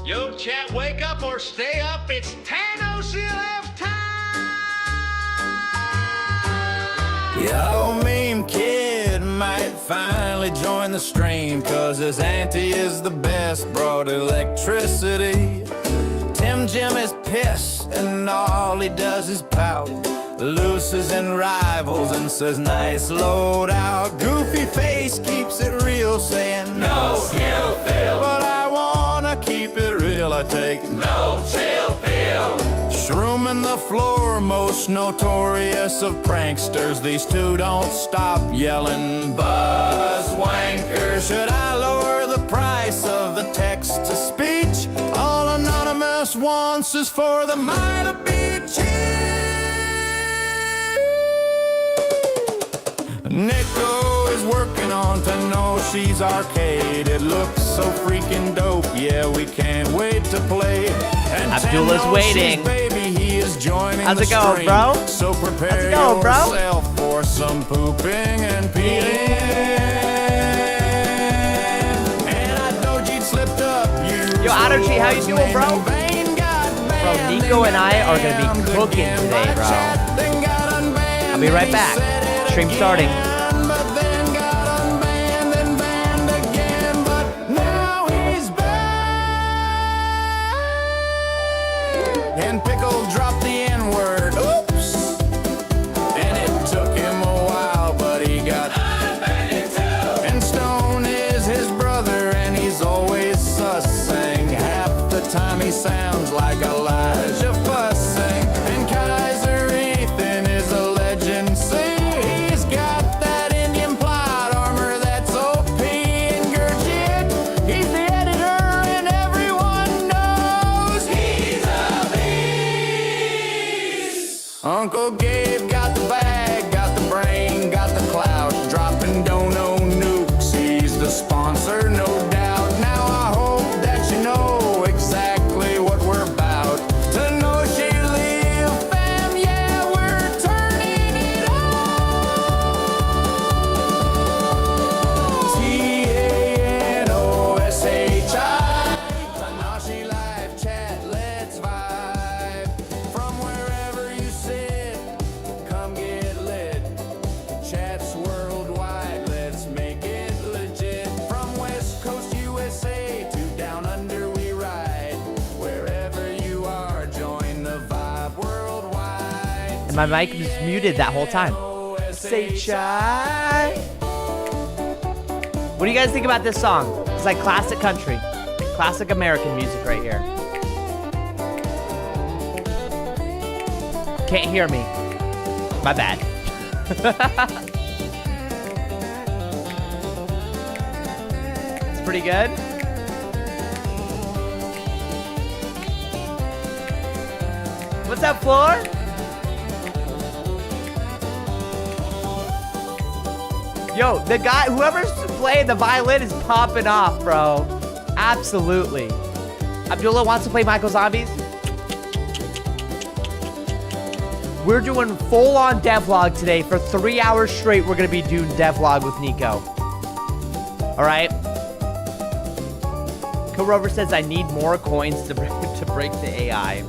Yo, chat, wake up or stay up. It's Tanoshi left time. Yo, meme kid might finally join the stream, cause his auntie is the best, brought electricity. Tim Jim is pissed and all he does is pout, loses and rivals and says nice loadout. Goofy face keeps it real, saying no skill fail, but I wanna keep it real, I take no chill pill. Shroom in the floor, most notorious of pranksters. These two don't stop yelling buzz wanker. Should I lower the price of the text to speech? All anonymous wants is for the might to be cheap. Nico is working on Tanoshi's arcade. It looks so freaking dope, yeah, we can't wait to play. And Abdullah's waiting. Baby, he is joining. How's the it going, stream. bro? So prepare How's it going, bro? yourself for some pooping and peeing. And I know you'd slipped up. Yo, Tanoshi, how you doing, bro? Bro, Nico and I are gonna be cooking today, bro. I'll be right back. Stream starting. And Pickle dropped the N-word. Oops. And it took him a while, but he got unbanned too. And Stone is his brother, and he's always sussing. Half the time he sounds like Elijah fussing. And Kaiser Ethan is a legend. See, he's got that Indian plot armor that's OP and Gurjit. He's the editor, and everyone knows he's a beast. Uncle Gabe got the bag, got the brain, got the clout, dropping dono nukes. He's the sponsor, no doubt. Now I hope that you know exactly what we're about. Tanoshi Live fam, yeah, we're turning it on. Tanoshi, Tanoshi live chat, let's vibe. From wherever you sit, come get lit. Chats worldwide, let's make it legit. From West Coast USA to down under we ride. Wherever you are, join the vibe worldwide. And my mic was muted that whole time. Say chai. What do you guys think about this song? It's like classic country, classic American music right here. Can't hear me. My bad. It's pretty good. What's up, Floor? Yo, the guy, whoever's playing the violin is popping off, bro. Absolutely. Abdullah wants to play Michael Zombies. We're doing full-on devlog today. For 3 hours straight, we're going to be doing devlog with Nico. All right? Co-Rover says, I need more coins to break the AI.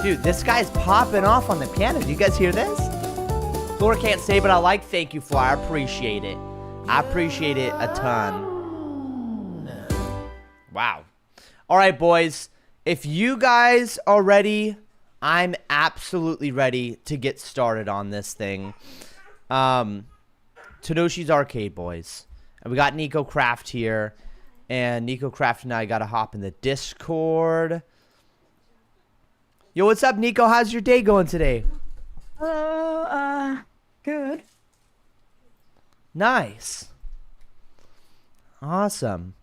Dude, this guy's popping off on the piano. Do you guys hear this? Floor can't say, but I like. Thank you, Floor. I appreciate it. I appreciate it a ton. Wow. All right, boys. If you guys are ready, I'm absolutely ready to get started on this thing. Tanoshi's Arcade, boys. And we got Nico Craft here. And Nico Craft and I got to hop in the Discord. Yo, what's up, Nico? How's your day going today? Good. Nice. Awesome.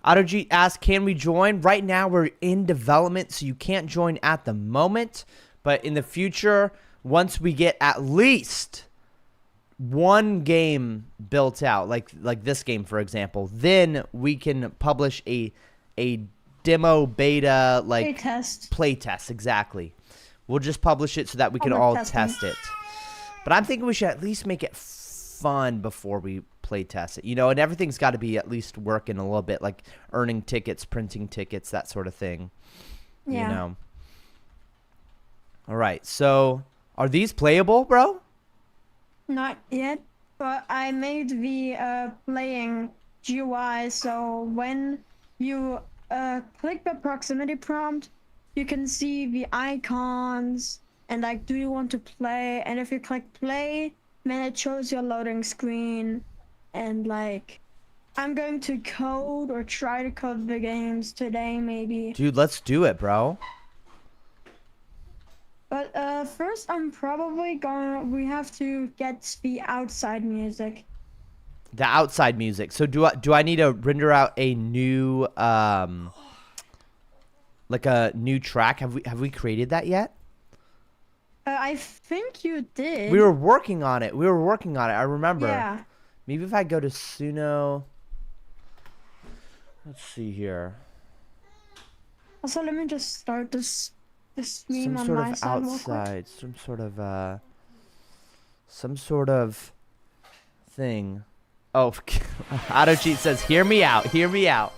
AutoG asked, can we join? Right now, we're in development, so you can't join at the moment. But in the future, once we get at least one game built out, like this game, for example, then we can publish a demo beta, like play test. Exactly. We'll just publish it so that we can all test it. But I'm thinking we should at least make it fun before we play test it, you know, and everything's got to be at least working a little bit, like earning tickets, printing tickets, that sort of thing. Yeah. You know. All right. So are these playable, bro? Not yet, but I made the playing GUI, so when you click the proximity prompt, you can see the icons and like, do you want to play? And if you click play, then it shows your loading screen. And like, I'm going to code or try to code the games today, maybe. Dude, let's do it, bro. But first, we have to get the outside music. The outside music. So do I need to render out a new like a new track? Have we created that yet? I think you did. We were working on it. I remember. Yeah. Maybe if I go to Suno. Let's see here. Also, let me just start this stream Some on my sort of side real quick. outside. Some sort of thing. Oh, Auto Cheat says, "Hear me out. Hear me out."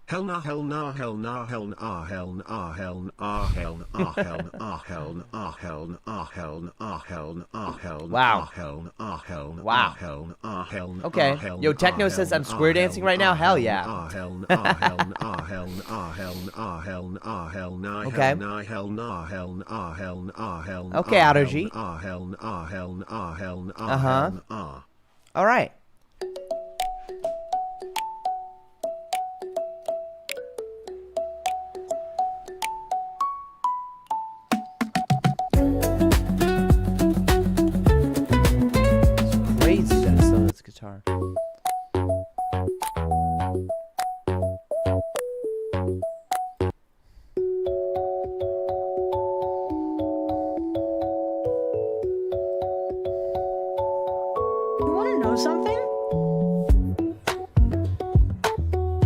Hell nah, hell nah, hell nah, hell nah, hell nah, hell nah, hell nah, hell nah, hell nah, hell nah, hell nah, hell nah, hell nah, Wow. hell nah, hell nah, Wow. hell nah, hell nah, Okay. hell Yo, nah, Techno hell says I'm nah, square dancing right now. Hell yeah. hell nah, hell nah, hell nah, hell nah, hell nah, hell nah, Okay. hell nah, hell nah, hell nah, hell nah, hell nah, Okay, Auto G. hell nah, hell nah, hell nah, Uh-huh. hell nah. All right. It's crazy that it's still this guitar. You want to know something?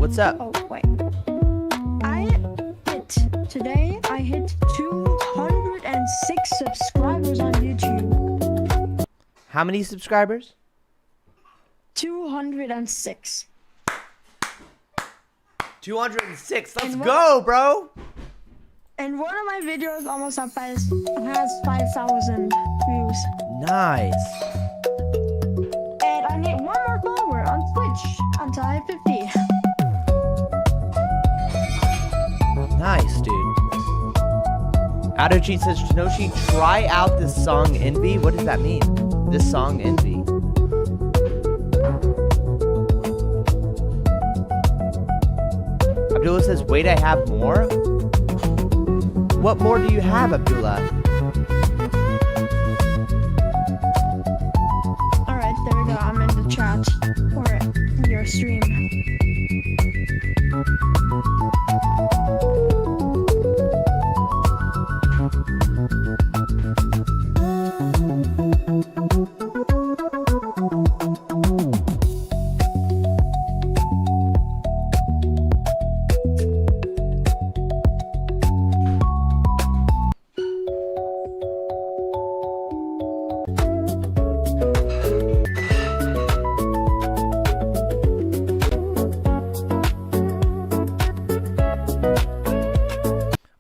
What's up? Oh, wait. Today, I hit 206 subscribers on YouTube. How many subscribers? 206. 206. Let's And what- go, bro. And one of my videos almost has 5,000 views. Nice. And I need one more follower on Twitch until I hit 50. Nice, dude. Auto Cheat says, Tanoshi, try out this song Envy. What does that mean? This song Envy. Abdullah says, wait, I have more? What more do you have, Abdullah? Alright, there we go. I'm in the chat or your stream.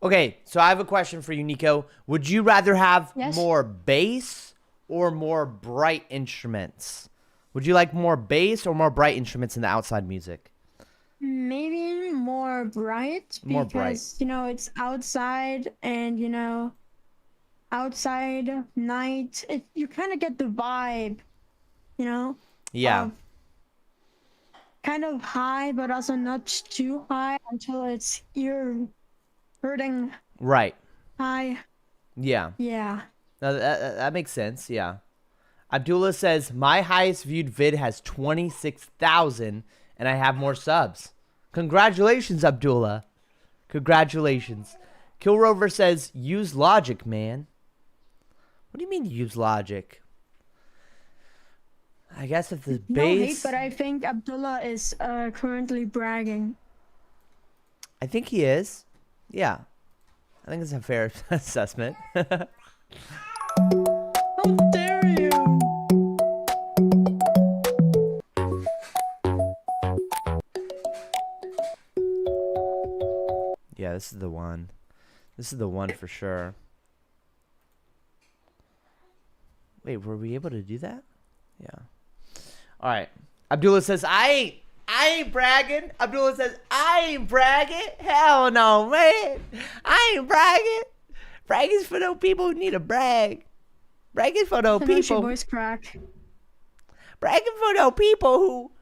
Okay, so I have a question for you, Nico. Would you rather have Yes? more bass or more bright instruments? Would you like more bass or more bright instruments in the outside music? Maybe more bright More because, you know, it's outside and, you know, outside night. You kind of get the vibe, you know? Yeah. Kind of high, but also not too high until it's ear hurting Right. high. Yeah. Yeah. No, that makes sense. Yeah. Abdullah says, my highest viewed vid has 26,000 and I have more subs. Congratulations, Abdullah. Congratulations. Kill Rover says, use logic, man. What do you mean use logic? I guess if the No hate, bass... but I think Abdullah is currently bragging. I think he is. Yeah. I think it's a fair assessment. How dare you? this is the one. This is the one for sure. Wait, were we able to do that? Yeah. All right. Abdullah says, I ain't bragging. Abdullah says, I ain't bragging. Hell no, man. I ain't bragging. Bragging's for those people who need a brag. Bragging for those people. Voice crack. Bragging for those people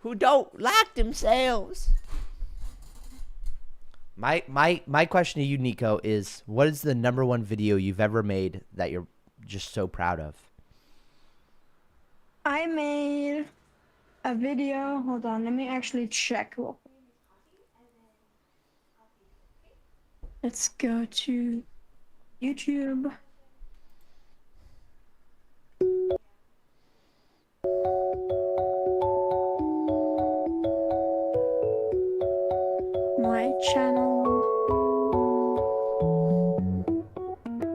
who don't like themselves. My question to you, Nico, is what is the #1 video you've ever made that you're just so proud of? I made a video. Hold on, let me actually check. Let's go to YouTube. My channel.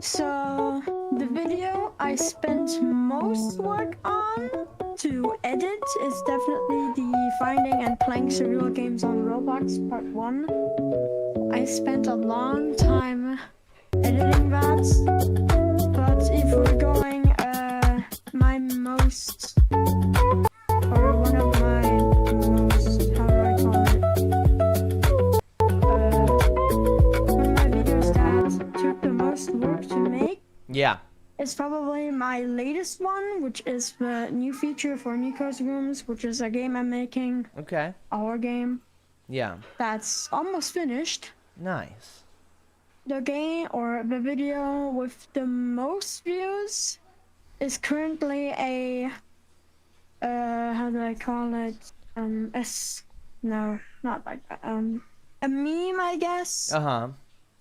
So the video I spent most work on to edit is definitely the finding and playing surreal games on Roblox part 1. I spent a long time editing that, but if we're going my most, or one of my most, how do I call it? One of my videos that took the most work to make. Yeah. It's probably my latest one, which is the new feature for Nico's Rooms, which is a game I'm making. Okay. Our game. Yeah. That's almost finished. Nice. The game, or the video with the most views, is currently a, how do I call it? No, not like that. A meme, I guess. Uh-huh.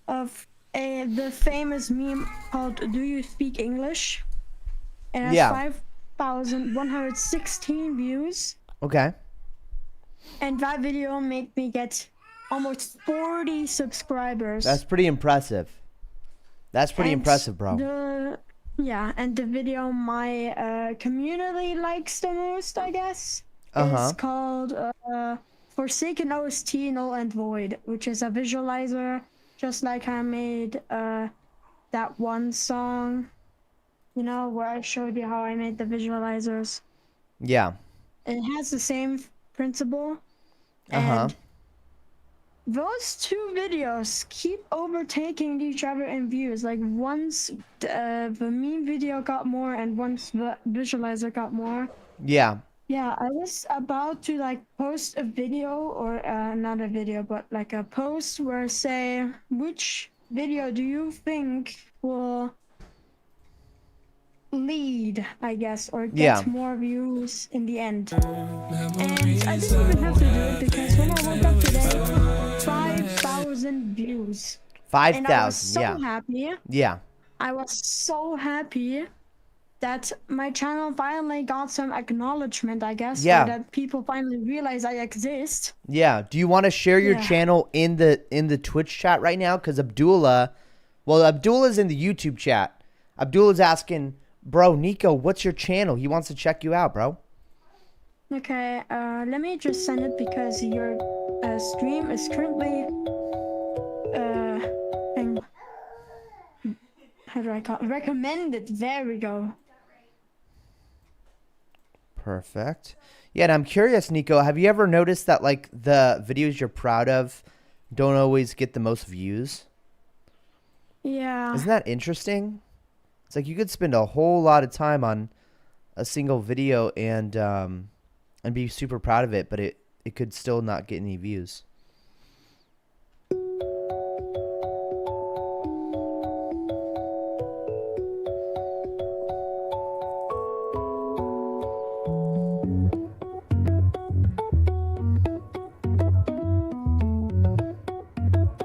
Of the famous meme called "Do You Speak English?" And it has Yeah. 5,116 views. Okay. And that video made me get almost 40 subscribers. That's pretty impressive. That's pretty And impressive, bro. And the video my community likes the most, I guess, Uh-huh. is called Forsaken OST Null and Void, which is a visualizer, just like I made that one song, you know, where I showed you how I made the visualizers. Yeah. It has the same principle. Uh-huh. And those two videos keep overtaking each other in views. Like once the meme video got more and once the visualizer got more. Yeah. Yeah, I was about to like post a video, or not a video, but like a post where say, which video do you think will lead, I guess, or get more views in the end? And I didn't even have to do it because when I woke up today, 5,000 views. 5,000. And I was so Yeah. happy. Yeah. I was so happy that my channel finally got some acknowledgement, I guess. Yeah. Or that people finally realize I exist. Yeah. Do you want to share your Yeah. channel in the Twitch chat right now? Because Abdullah's in the YouTube chat. Abdullah's asking, bro, Nico, what's your channel? He wants to check you out, bro. Okay, let me just send it because your stream is currently how do I call it? Recommended. There we go. Perfect. Yeah, and I'm curious, Nico, have you ever noticed that like the videos you're proud of don't always get the most views? Yeah. Isn't that interesting? It's like you could spend a whole lot of time on a single video and be super proud of it, but it could still not get any views.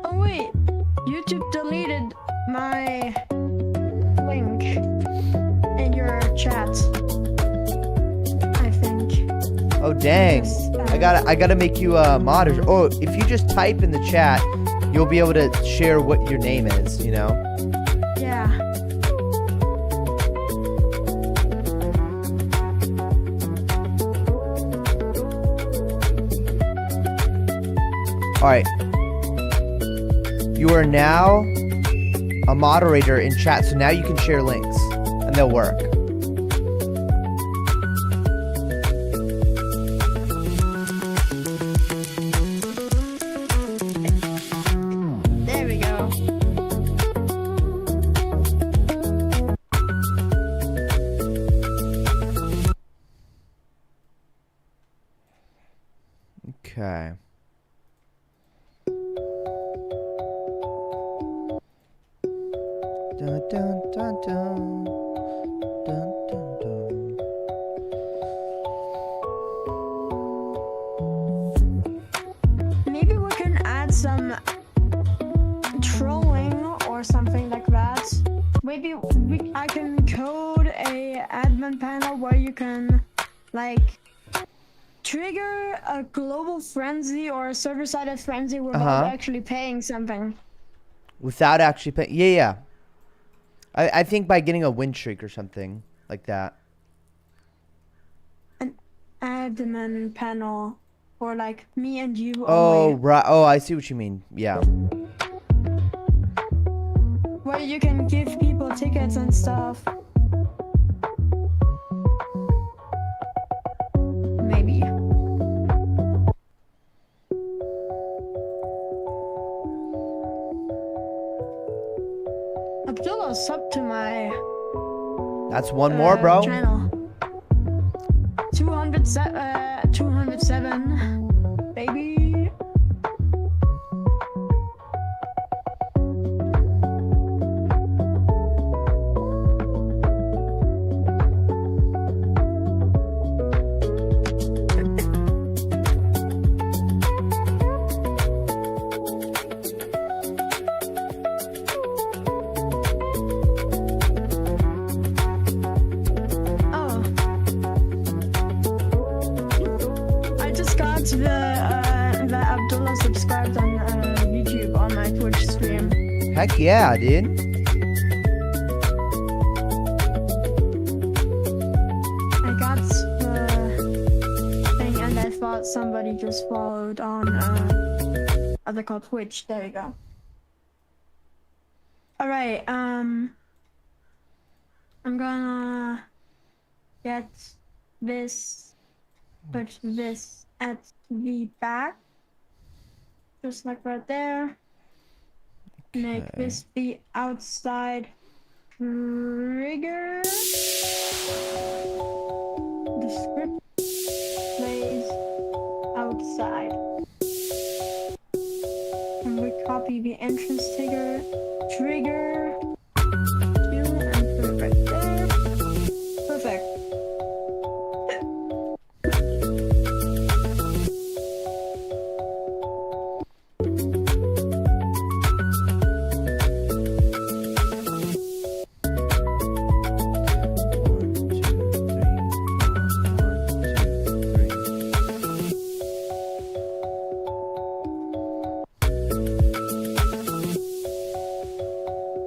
Oh wait, YouTube deleted my link in your chat. I think. Oh dang! Yes, I gotta make you a moderator. Oh, if you just type in the chat, you'll be able to share what your name is. You know. Yeah. All right. You are now a moderator in chat, so now you can share links and they'll work. There we go. Okay. Dun, dun, dun, dun. Dun, dun, dun. Maybe we can add some trolling or something like that. Maybe I can code a admin panel where you can like trigger a global frenzy or a server-sided frenzy without actually paying something. Without actually paying. Yeah, yeah. I think by getting a win streak or something like that. An admin panel for like me and you Oh, only. right. Oh, I see what you mean. Yeah. Where you can give people tickets and stuff. Maybe. Abdullah sub to my That's one more, bro. channel. 207, baby. Oh. I just got the Abdullah subscribed on YouTube on my Twitch stream. Heck yeah, dude. I got the thing and I thought somebody just followed on other called Twitch. There you go. Alright, I'm gonna get this, put this at the back. Just like right there. Make Okay. this the outside trigger. The script plays outside. And we copy the entrance trigger two, and put it right there. Perfect.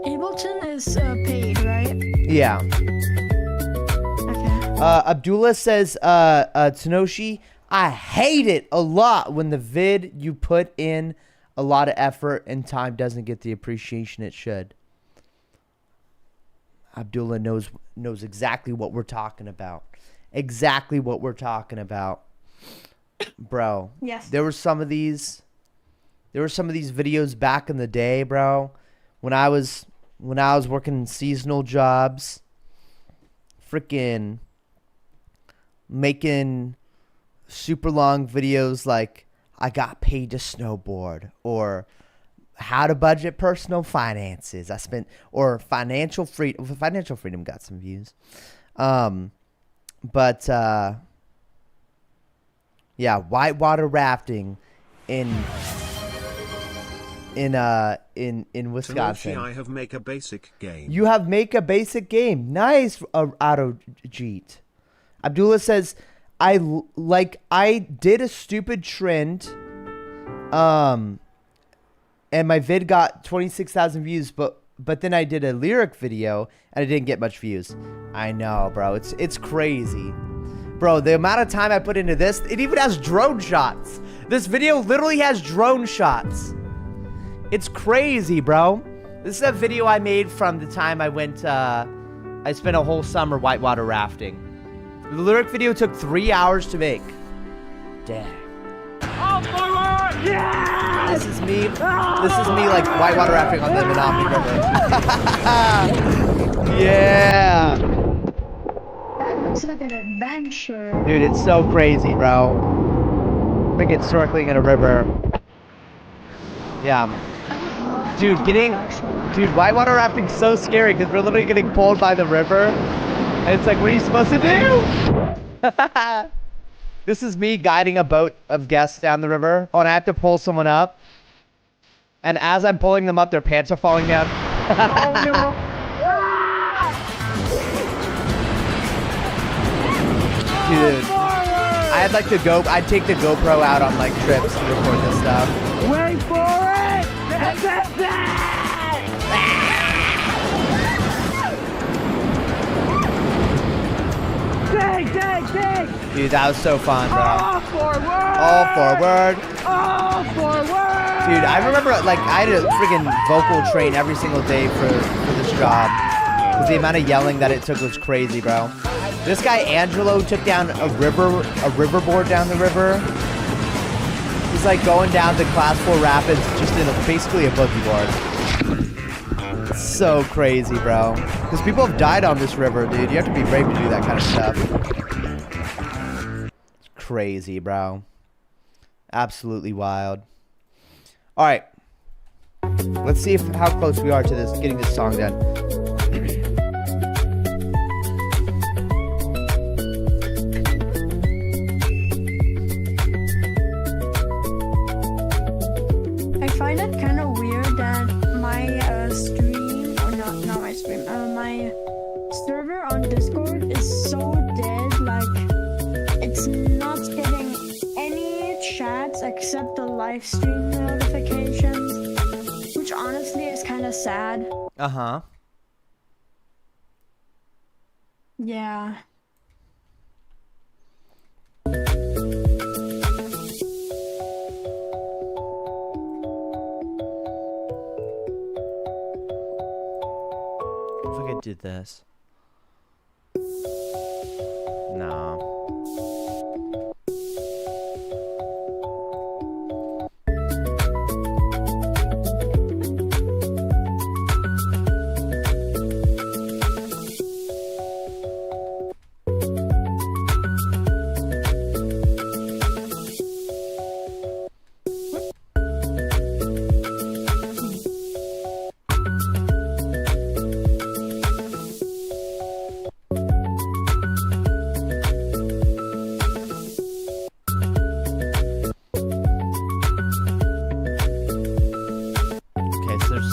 Ableton is paid, right? Yeah. Okay. Abdullah says, Tanoshi, I hate it a lot when the vid you put in a lot of effort and time doesn't get the appreciation it should. Abdullah knows exactly what we're talking about. Exactly what we're talking about. Bro. Yes. There were some of these videos back in the day, bro, when I was working in seasonal jobs, freaking making super long videos like I got paid to snowboard or how to budget personal finances. Or financial freedom got some views. But yeah, whitewater rafting in Wisconsin. Tanoshi, I have make a basic game. You have make a basic game. Nice, Autojeet. Abdullah says, I did a stupid trend, and my vid got 26,000 views, but then I did a lyric video and I didn't get much views. I know, bro. It's crazy. Bro, the amount of time I put into this, it even has drone shots. This video literally has drone shots. It's crazy, bro. This is a video I made from the time I went, I spent a whole summer whitewater rafting. The lyric video took 3 hours to make. Damn. All forward! Yeah! This is me like whitewater rafting on the Menominee River. Yeah. That looks like an adventure. Dude, it's so crazy, bro. Freaking snorkeling in a river. Yeah. Dude, whitewater rafting's so scary because we're literally getting pulled by the river. And it's like, what are you supposed to do? This is me guiding a boat of guests down the river. Oh, and I have to pull someone up. And as I'm pulling them up, their pants are falling down. Dude, I'd take the GoPro out on like trips to record this stuff. Wait for it! Dig! Dude, that was so fun, bro. All forward! All forward. All forward! Dude, I remember like I had to freaking vocal train every single day for this job. Because the amount of yelling that it took was crazy, bro. This guy Angelo took down a riverboard down the river. He's like going down the class 4 rapids just in basically a boogie board. So crazy, bro. Because people have died on this river, dude. You have to be brave to do that kind of stuff. It's crazy, bro. Absolutely wild. All right. Let's see how close we are to this, getting this song done. I find it kind of weird that my stream, or not my stream, my server on Discord is so dead. Like, it's not getting any chats except the live stream notifications, which honestly is kind of sad. Uh-huh. Yeah. If I did this. No.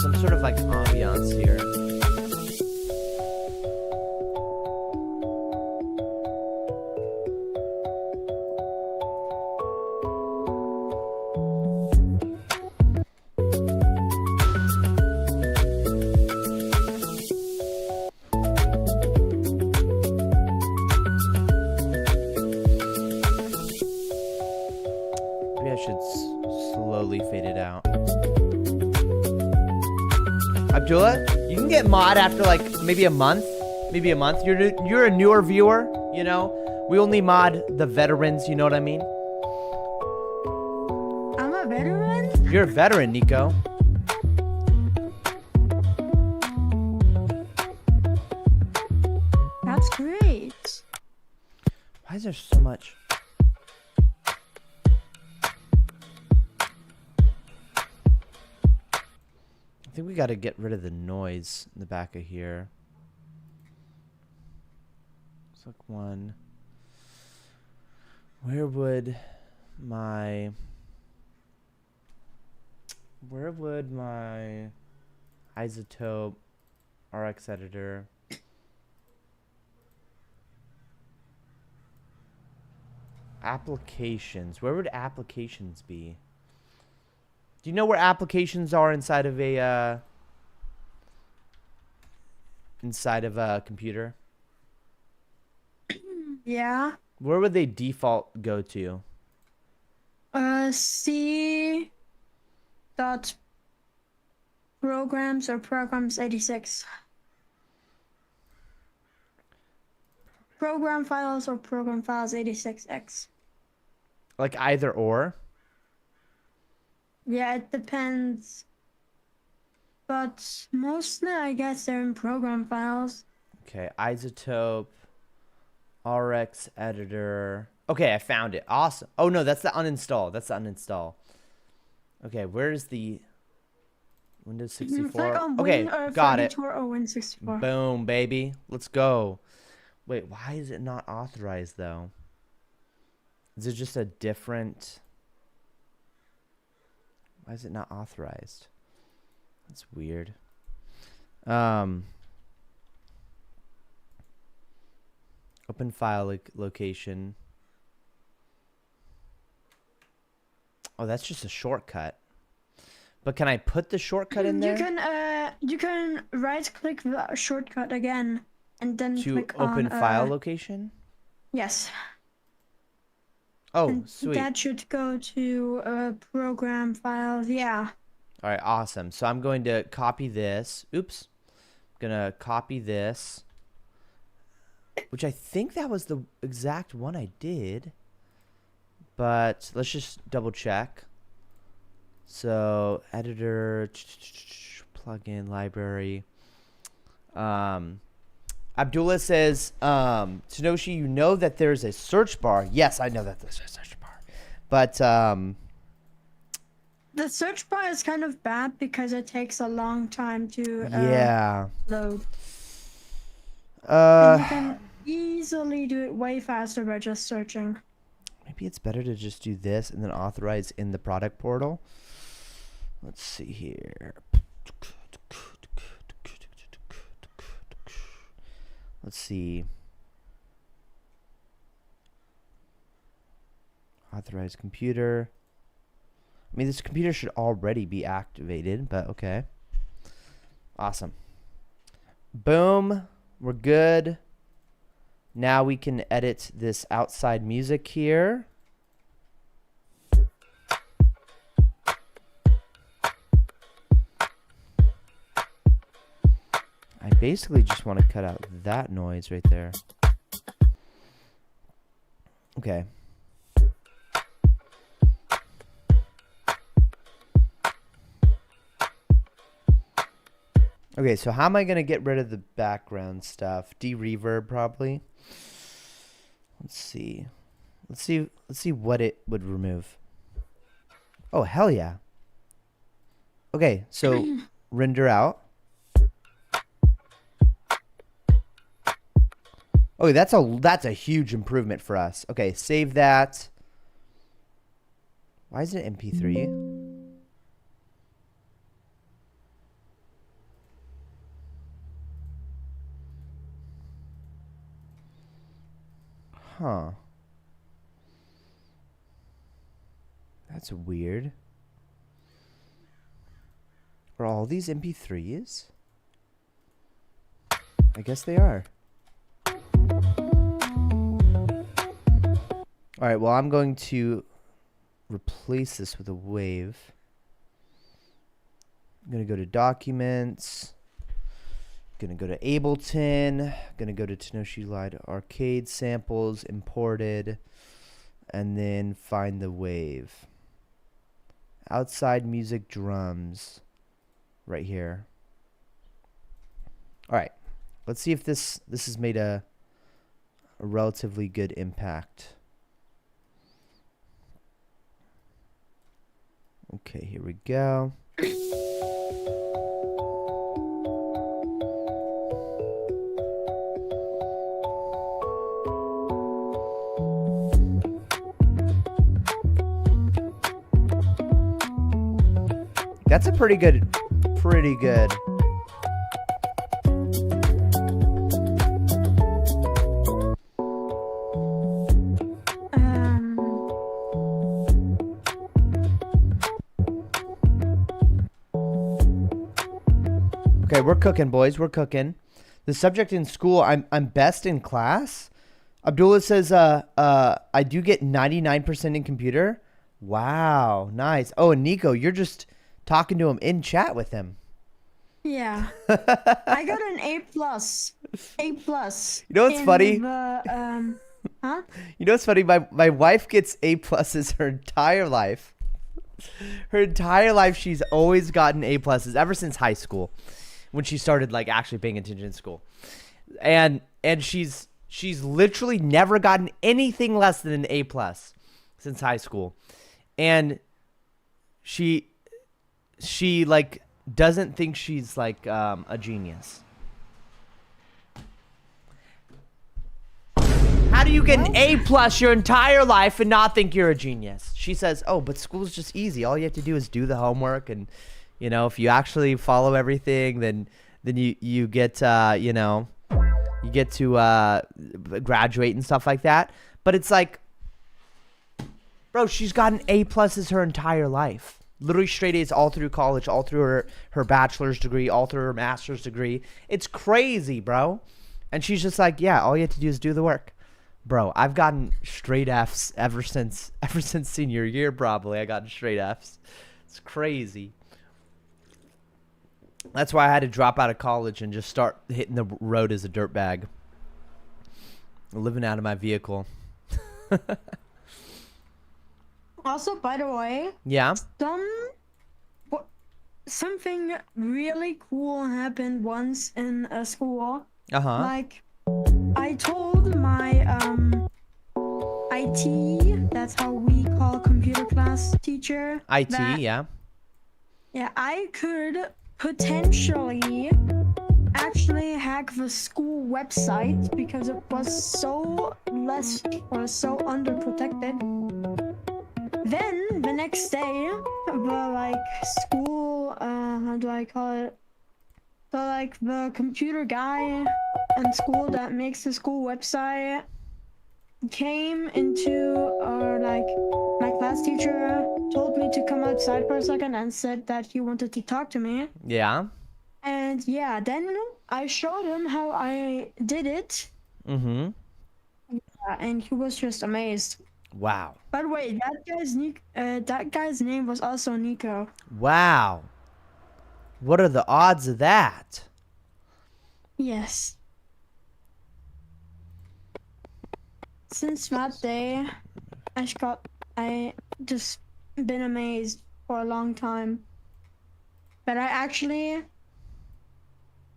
Some sort of like ambiance here. Maybe I should slowly fade it out. Abdullah, you can get mod after like maybe a month. You're a newer viewer, you know. We only mod the veterans, you know what I mean? I'm a veteran? You're a veteran, Nico. That's great. Why is there so much? I think we got to get rid of the noise in the back of here. Let's look one. Where would my isotope RX editor applications? Where would applications be? Do you know where applications are inside of a computer? Yeah. Where would they default go to? C. Dot programs or programs 86. Program files or program files 86x. Like either or? Yeah, it depends. But mostly, I guess they're in program files. Okay, isotope, RX editor. Okay, I found it. Awesome. Oh no, that's the uninstall. That's the uninstall. Okay, where's the Windows 64? Click on Okay, Win or got it. or Win64. Boom, baby. Let's go. Wait, why is it not authorized though? Is it just a different? Why is it not authorized? That's weird. Open file location. Oh, that's just a shortcut. But can I put the shortcut in there? You can right click the shortcut again and then To click open on file location? Yes. Oh, And sweet. that should go to program files. Yeah. All right, awesome. So I'm going to copy this. Oops. I'm going to copy this. Which I think that was the exact one I did. But let's just double check. So editor, plugin, library. Abdullah says, Tanoshi, you know that there's a search bar. Yes, I know that there's a search bar. But The search bar is kind of bad because it takes a long time to yeah. load. And you can easily do it way faster by just searching. Maybe it's better to just do this and then authorize in the product portal. Let's see here. Let's see. Authorize computer. I mean, this computer should already be activated, but okay. Awesome. Boom. We're good. Now we can edit this outside music here. I basically just want to cut out that noise right there. Okay. Okay, so how am I going to get rid of the background stuff? De-reverb probably. Let's see. Let's see what it would remove. Oh, hell yeah. Okay, so render out. Okay, that's a huge improvement for us. Okay, save that. Why is it MP3? Huh. That's weird. Are all these MP3s? I guess they are. Alright, well, I'm going to replace this with a wave. I'm going to go to Documents. Going to go to Ableton. Going to go to Tanoshi Live Arcade Samples, Imported. And then find the wave. Outside Music Drums. Right here. Alright. Let's see if this has made a relatively good impact. Okay, here we go. That's a pretty good. Okay, we're cooking, boys. We're cooking. The subject in school, I'm best in class. Abdullah says, I do get 99% in computer. Wow, nice. Oh, and Nico, you're just talking to him in chat with him. Yeah. I got an A plus. A plus. You know what's in funny? The, huh? You know what's funny? My wife gets A pluses her entire life. Her entire life, she's always gotten A pluses ever since high school, when she started like actually paying attention in school, and she's literally never gotten anything less than an A plus since high school, and she like doesn't think she's like a genius. How do you get an A plus your entire life and not think you're a genius? She says, oh, but school's just easy. All you have to do is do the homework. And, you know, if you actually follow everything, then you get, you know, you get to graduate and stuff like that. But it's like, bro, she's gotten A pluses her entire life. Literally straight A's all through college, all through her bachelor's degree, all through her master's degree. It's crazy, bro. And she's just like, yeah, all you have to do is do the work. Bro, I've gotten straight F's ever since senior year, probably. I got straight F's. It's crazy. That's why I had to drop out of college and just start hitting the road as a dirtbag. Living out of my vehicle. Also, by the way, Yeah? something really cool happened once in a school. Uh-huh. Like, I told my IT, that's how we call computer class teacher. IT, that, yeah. Yeah, I could potentially actually hack the school website because it was so underprotected. Then the next day, the school, how do I call it? The computer guy in school that makes the school website came into our my class teacher told me to come outside for a second and said that he wanted to talk to me. Yeah. And yeah, then I showed him how I did it. Mm-hmm. Yeah, and he was just amazed. Wow. By the way, that guy's name was also Nico. Wow. What are the odds of that? Yes. Since that day, I just been amazed for a long time. But I actually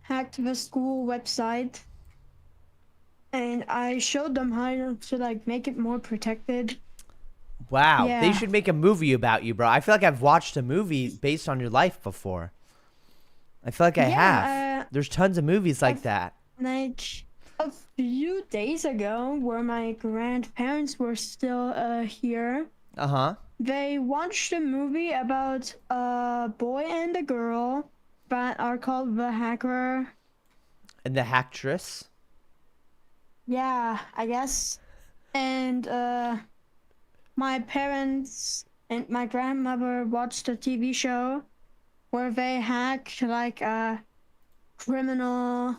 hacked the school website and I showed them how to make it more protected. Wow. Yeah. They should make a movie about you, bro. I feel like I've watched a movie based on your life before. I feel like I have. There's tons of movies like that. Like a few days ago, where my grandparents were still here, Uh-huh. they watched a movie about a boy and a girl that are called the Hacker. And the Hacktress. Yeah, I guess. And my parents and my grandmother watched a TV show where they hacked a criminal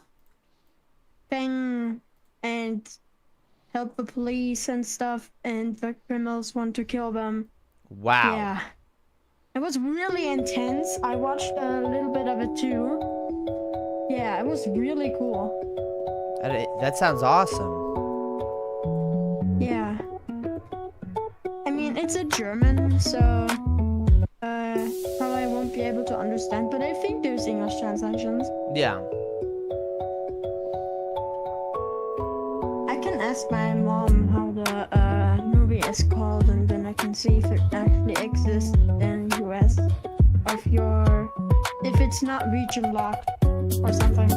thing and help the police and stuff, and the criminals want to kill them. Wow. Yeah. It was really intense. I watched a little bit of it too. Yeah, it was really cool. That sounds awesome. Yeah. I mean, it's a German, so probably won't be able to understand, but I think there's English translations. Yeah. I can ask my mom how the movie is called, and then I can see if it actually exists in the US, or if it's not region locked or something.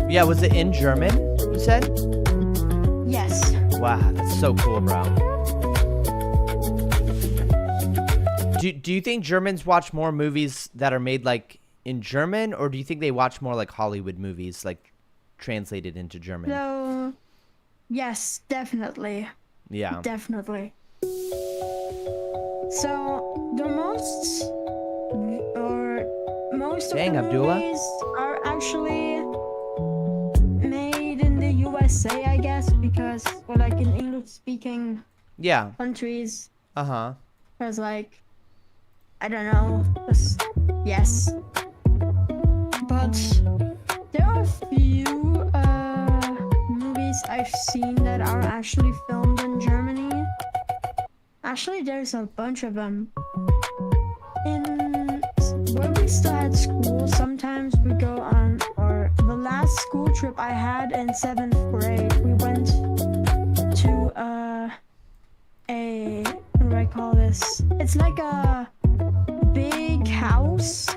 Yeah, was it in German, you said? Yes. Wow, that's so cool, bro. Do you think Germans watch more movies that are made in German, or do you think they watch more Hollywood movies translated into German? So, yes, definitely. Yeah. Definitely. So, the most of Dang, the Abdullah. movies are actually made in the USA, I guess, because in English-speaking Yeah. countries, Uh-huh. there's I don't know. Yes. But there are a few movies I've seen that are actually filmed in Germany. Actually, there's a bunch of them. When we still had school, sometimes we go on, or the last school trip I had in 7th grade, we went to what do I call this? It's like a big house,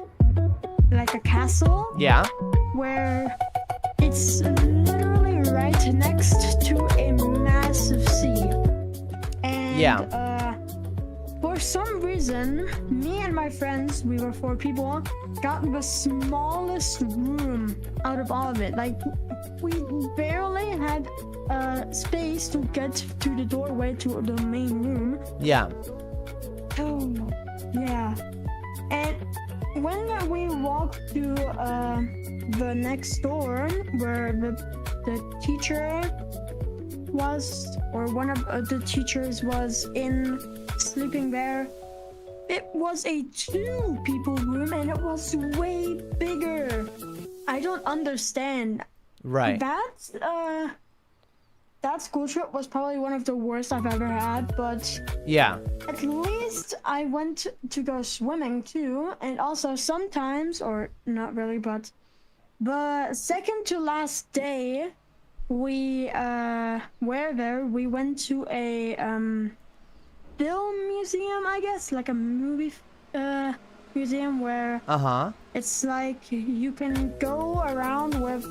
like a castle. Yeah. Where it's literally right next to a massive sea. And for some reason, me and my friends, we were 4 people, got the smallest room out of all of it. Like, we barely had space to get to the doorway to the main room. Yeah. Oh, yeah. And when we walked to the next door where the teacher was, or one of the teachers was in sleeping there, it was a 2-people room and it was way bigger. I don't understand. Right. That school trip was probably one of the worst I've ever had, but Yeah. at least I went to go swimming too, and also sometimes, or not really, but the second to last day we were there, we went to a film museum, I guess, like a movie museum where it's like you can go around with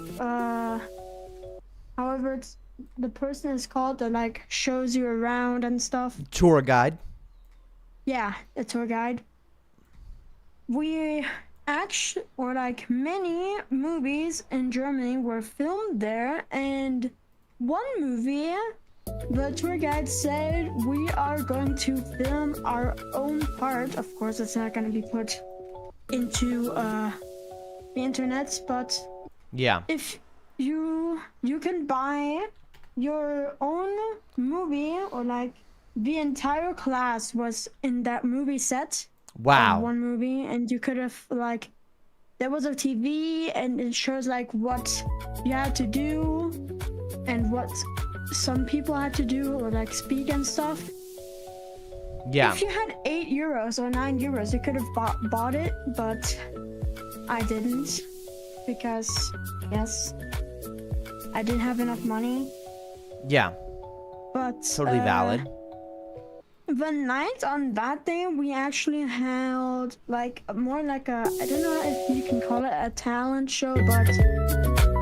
however it's the person is called that like shows you around and stuff. Tour guide. Yeah, a tour guide. We actually, or like many movies in Germany were filmed there, and one movie, the tour guide said we are going to film our own part. Of course, it's not going to be put into the internet, but Yeah. if you can buy your own movie, or like the entire class was in that movie set. Wow. One movie, and you could have like, there was a TV and it shows like what you had to do and what some people had to do, or like speak and stuff. Yeah. If you had €8 or €9, you could have bought it, but I didn't, because yes, I didn't have enough money. Yeah. But Totally valid. the night on that day, we actually held like more like a, I don't know if you can call it a talent show, but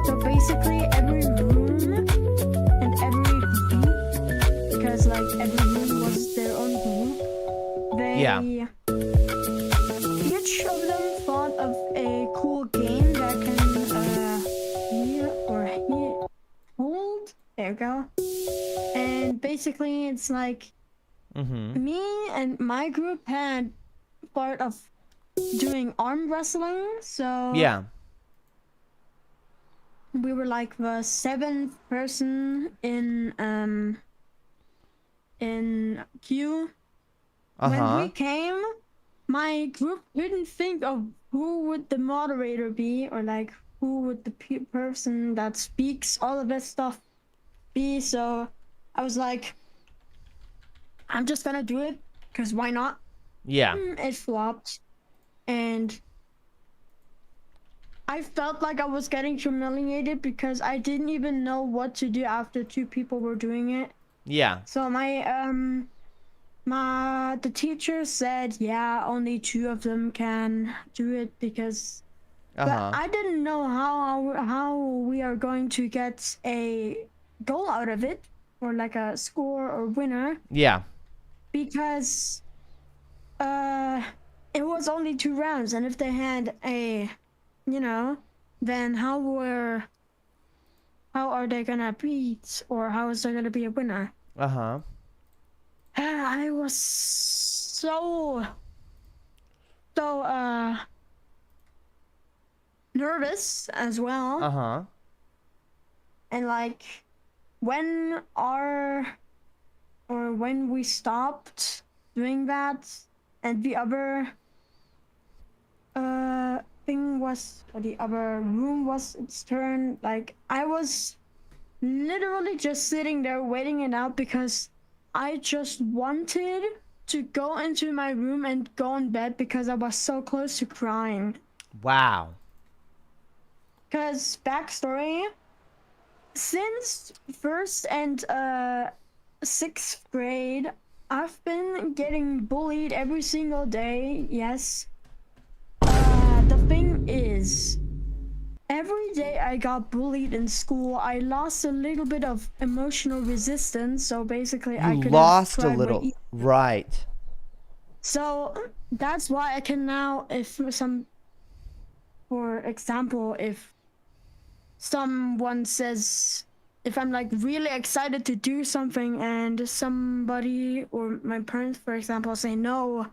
so basically every room and every group, because like every room was their own group, they each of them thought of a cool game that can hold. There you go. And basically it's like me and my group had part of doing arm wrestling, so Yeah. we were like the 7th person in queue. When we came, my group couldn't think of who would the moderator be, or like who would the person that speaks all of that stuff be, so I was like, I'm just gonna do it, because why not? Yeah. It flopped, and I felt like I was getting humiliated because I didn't even know what to do after 2 people were doing it. Yeah. So the teacher said, yeah, only 2 of them can do it, because but I didn't know how we are going to get a goal out of it, or like a score or winner. Yeah. Because it was only 2 rounds, and if they had a, then how are they gonna beat, or how is there gonna be a winner? I was so nervous as well. And like when we stopped doing that, and the other thing was, or the other room was its turn, like I was literally just sitting there waiting it out because I just wanted to go into my room and go in bed because I was so close to crying. Wow. Because backstory, since first and sixth grade, I've been getting bullied every single day. Yes. The thing is, every day I got bullied in school, I lost a little bit of emotional resistance. So basically, I You could lost have a little. Right. So that's why I can now, for example, if someone says, if I'm like really excited to do something and somebody or my parents, for example, say no,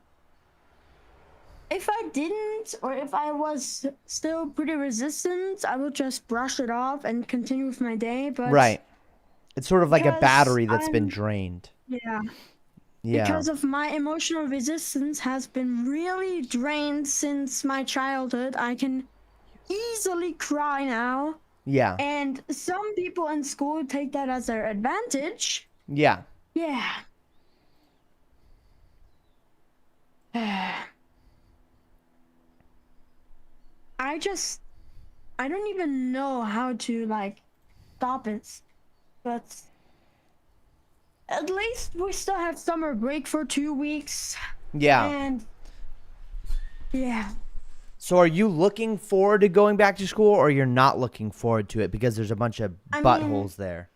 if I didn't, or if I was still pretty resistant, I would just brush it off and continue with my day. But Right. It's sort of like a because battery that's been I'm- drained. yeah. Yeah. Because of my emotional resistance has been really drained since my childhood, I can easily cry now. Yeah. And some people in school take that as their advantage. Yeah. Yeah. I don't even know how to like stop it. But at least we still have summer break for 2 weeks. Yeah. And yeah. So are you looking forward to going back to school, or you're not looking forward to it because there's a bunch of buttholes there?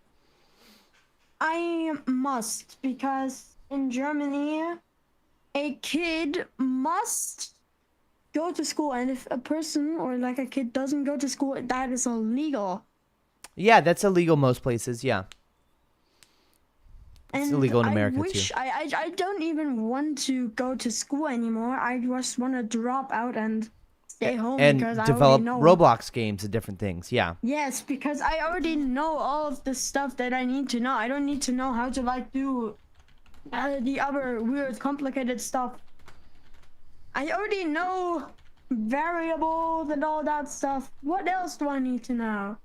I must, because in Germany, a kid must go to school, and if a person or like a kid doesn't go to school, that is illegal. Yeah, that's illegal most places. Yeah. It's And illegal in America I wish, too. I don't even want to go to school anymore. I just want to drop out and stay home And because I develop already know. Roblox games and different things. Yeah. Yes, because I already know all of the stuff that I need to know. I don't need to know how to like do the other weird, complicated stuff. I already know variables and all that stuff. What else do I need to know?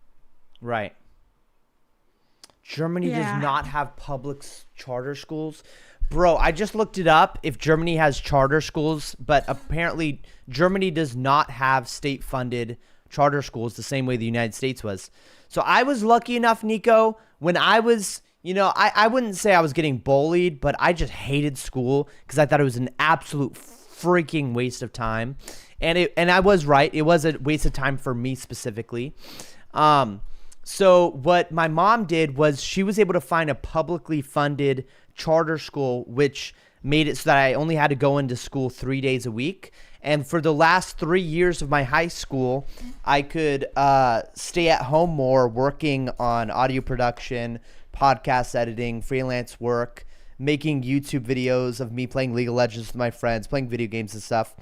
Right. Germany Yeah. does not have public charter schools. Bro, I just looked it up if Germany has charter schools, but apparently Germany does not have state-funded charter schools the same way the United States was. So I was lucky enough, Nico, when I was, I wouldn't say I was getting bullied, but I just hated school because I thought it was an absolute freaking waste of time. And I was right. It was a waste of time for me specifically. So what my mom did was she was able to find a publicly funded charter school, which made it so that I only had to go into school 3 days a week. And for the last 3 years of my high school, I could stay at home more, working on audio production, podcast editing, freelance work, making YouTube videos of me playing League of Legends with my friends, playing video games and stuff,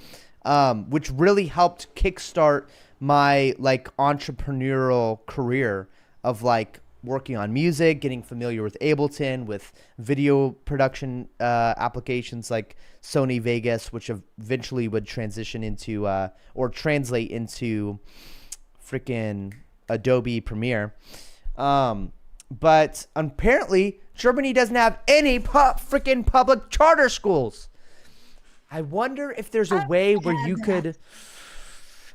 which really helped kickstart my like entrepreneurial career of like working on music, getting familiar with Ableton, with video production applications like Sony Vegas, which eventually would transition into or translate into freaking Adobe Premiere. But apparently Germany doesn't have any freaking public charter schools. I wonder if there's a way where you could...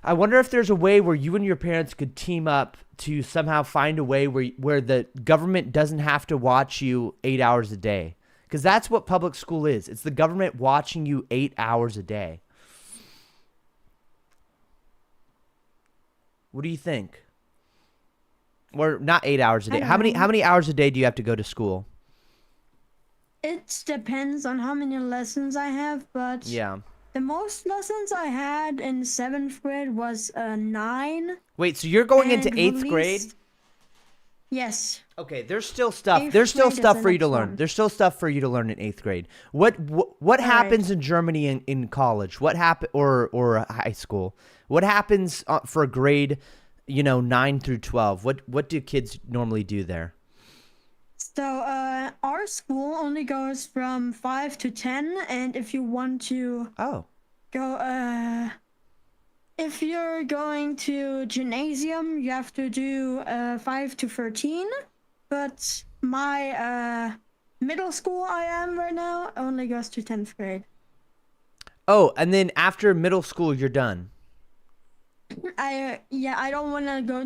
I wonder if there's a way where you and your parents could team up to somehow find a way where the government doesn't have to watch you 8 hours a day. Because that's what public school is. It's the government watching you 8 hours a day. What do you think? Or not 8 hours a day. How many hours a day do you have to go to school? It depends on how many lessons I have, but Yeah. the most lessons I had in 7th grade was 9. Wait, so you're going into And 8th grade? Yes. Okay, there's still stuff. Eighth There's still grade is stuff the for you to next learn. one. There's still stuff for you to learn in 8th grade. What happens in Germany in college? What happen or high school? What happens for grade, 9 through 12? What do kids normally do there? So our school only goes from 5 to 10, and if you want to Oh. go if you're going to gymnasium, you have to do 5 to 13. But my middle school I am right now only goes to 10th grade. Oh, and then after middle school, you're done. I don't want to go.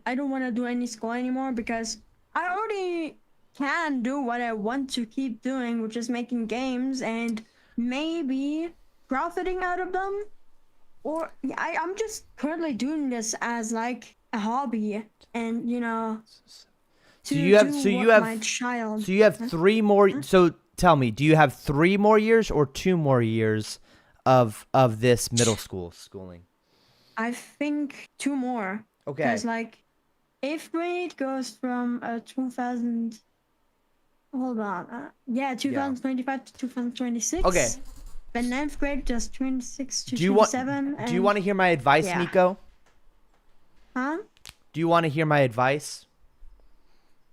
I don't want to do any school anymore because I already can do what I want to keep doing, which is making games and maybe profiting out of them. Or I'm just currently doing this as like a hobby, and So you have my child. So you have 3 more. So tell me, do you have 3 more years or 2 more years of this middle school schooling? I think 2 more. Okay. Because like 8th grade goes from 2000. Hold on. 2025 to 2026. Okay. The 9th grade does 26 to Do you want 27. Do you want to hear my advice, yeah. Nico? Huh? Do you want to hear my advice?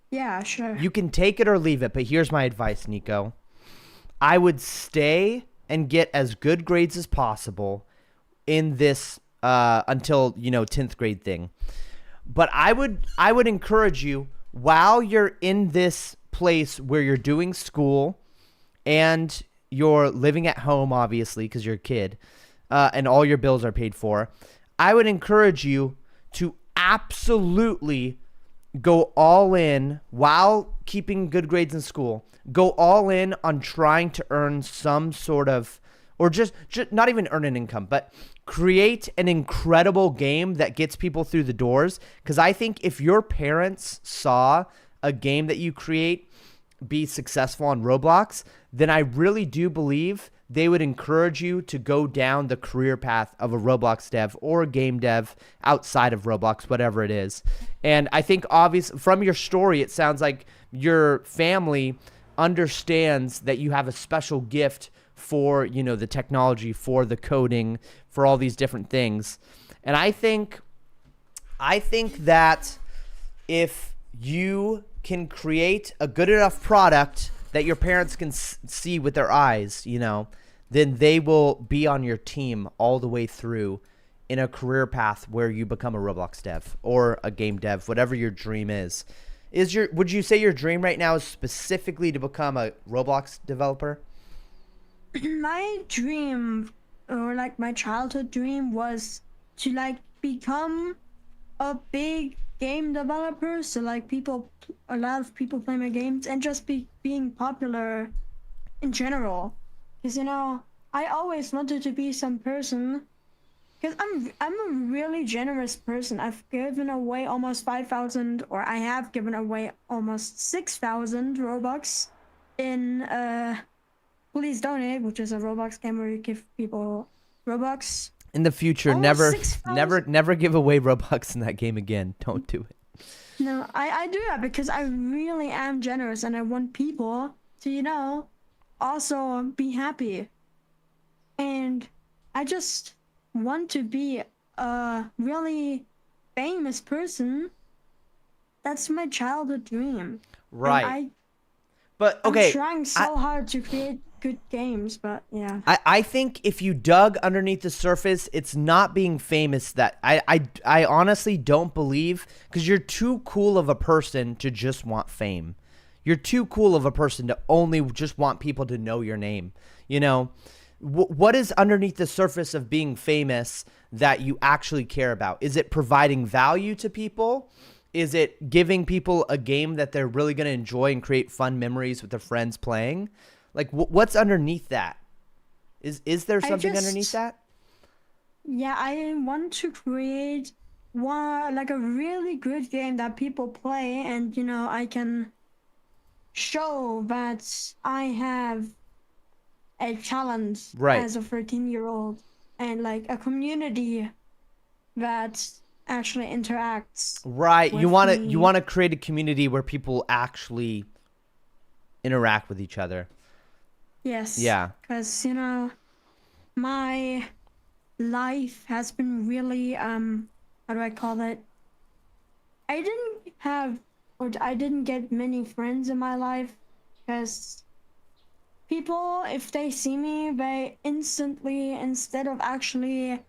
Yeah, sure. You can take it or leave it, but here's my advice, Nico. I would stay and get as good grades as possible in this until 10th grade thing. But I would encourage you, while you're in this place where you're doing school and you're living at home, obviously, because you're a kid, and all your bills are paid for, I would encourage you to absolutely go all in while keeping good grades in school. Go all in on trying to earn some sort of, or just not even earn an income, but create an incredible game that gets people through the doors. Because I think if your parents saw a game that you create be successful on Roblox, then I really do believe they would encourage you to go down the career path of a Roblox dev or a game dev outside of Roblox, whatever it is. And I think obviously from your story, it sounds like your family understands that you have a special gift for, the technology, for the coding, for all these different things. And I think that if you can create a good enough product that your parents can see with their eyes, then they will be on your team all the way through in a career path where you become a Roblox dev or a game dev, whatever your dream is. Would you say your dream right now is specifically to become a Roblox developer? My dream, or like my childhood dream, was to like become a big game developer, so like a lot of people play my games, and just being popular in general. Because I always wanted to be some person, because I'm a really generous person. I've given away almost 5,000, or I have given away almost 6,000 Robux in Please Donate, which is a Roblox game where you give people Robux. In the future, Almost never give away Robux in that game again. Don't do it. No, I do that because I really am generous, and I want people to, also be happy. And I just want to be a really famous person. That's my childhood dream. Right. I'm okay. trying so hard to create good games, but yeah. I think if you dug underneath the surface, it's not being famous that I honestly don't believe, because you're too cool of a person to just want fame. You're too cool of a person to only just want people to know your name. What is underneath the surface of being famous that you actually care about? Is it providing value to people? Is it giving people a game that they're really going to enjoy and create fun memories with their friends playing? Like, what's underneath that? Is there something underneath that? Yeah, I want to create a really good game that people play, and I can show that I have a talent as a 13-year-old, and like a community that actually interacts. Right. You want to create a community where people actually interact with each other. Yes. Yeah. Because my life has been really how do I call it? I didn't get many friends in my life, because people, if they see me, they instantly, instead of actually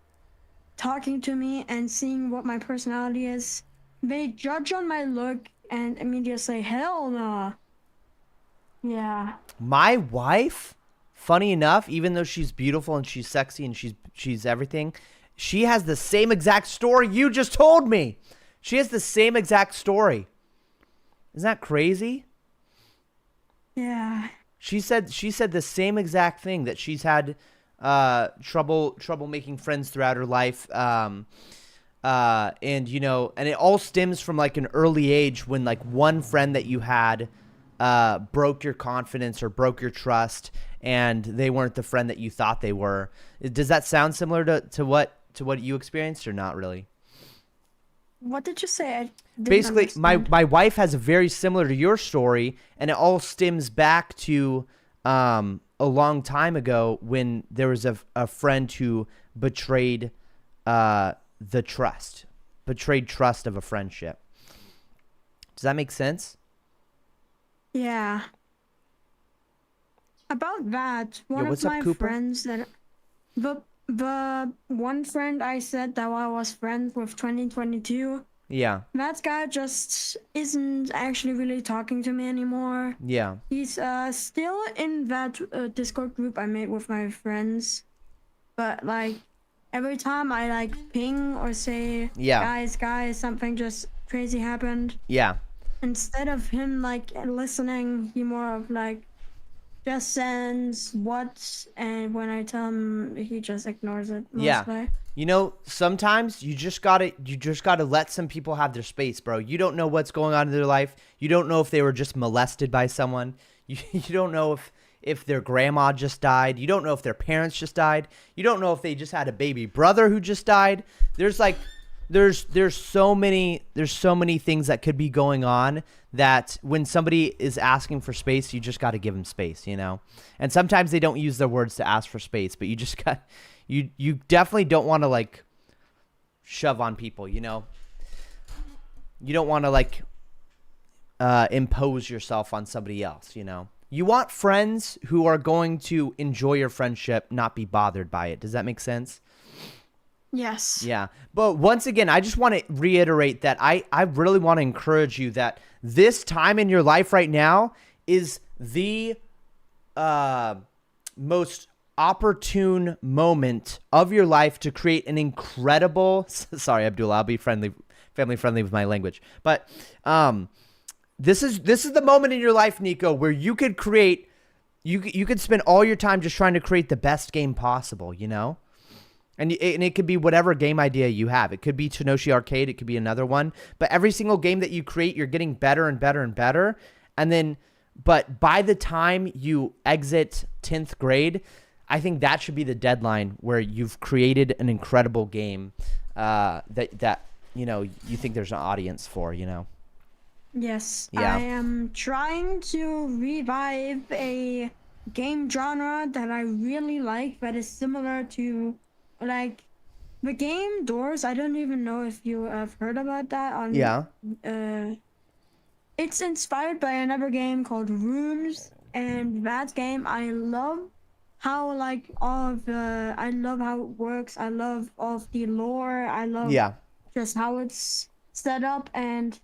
talking to me and seeing what my personality is, they judge on my look and immediately say, hell no. Yeah. My wife, funny enough, even though she's beautiful and she's sexy and she's everything, she has the same exact story you just told me. She has the same exact story. Isn't that crazy? Yeah. She said the same exact thing, that she's had trouble making friends throughout her life, and you know, and it all stems from like an early age when like one friend that you had broke your confidence or broke your trust, and they weren't the friend that you thought they were. Does that sound similar to what you experienced, or not really? What did you say? I didn't Basically, understand. my wife has a very similar to your story, and it all stems back to a long time ago when there was a friend who betrayed trust of a friendship. Does that make sense? Yeah. About that, one what's of up, my Cooper? friends that the one friend I said that I was friends with 2022, Yeah. that guy just isn't actually really talking to me anymore. Yeah. He's still in that Discord group I made with my friends, but like every time I like ping or say, Yeah. guys, something just crazy happened, Yeah. instead of him like listening, he more of like just sends what, and when I tell him, he just ignores it mostly. Yeah. You know, sometimes you just gotta let some people have their space, bro. You don't know what's going on in their life. You don't know if they were just molested by someone. You don't know if their grandma just died. You don't know if their parents just died. You don't know if they just had a baby brother who just died. There's like there's so many things that could be going on, that when somebody is asking for space, you just got to give them space, you know? And sometimes they don't use their words to ask for space, but you just got you definitely don't want to like shove on people, you know? You don't want to like impose yourself on somebody else, you know? You want friends who are going to enjoy your friendship, not be bothered by it. Does that make sense? Yes. Yeah. But once again, I just want to reiterate that I really want to encourage you that this time in your life right now is the most opportune moment of your life to create an incredible, sorry, Abdullah, I'll be family friendly with my language. But this is the moment in your life, Nico, where you could create, you could spend all your time just trying to create the best game possible, you know? And it could be whatever game idea you have. It could be Tanoshi Arcade. It could be another one. But every single game that you create, you're getting better and better and better. And then, but by the time you exit 10th grade, I think that should be the deadline where you've created an incredible game that you know, you think there's an audience for, you know? Yes. Yeah. I am trying to revive a game genre that I really like, that is similar to like the game Doors. I don't even know if you have heard about that on it's inspired by another game called Rooms, and that game I love how like I love how it works. I love all of the lore. I love just how it's set up, and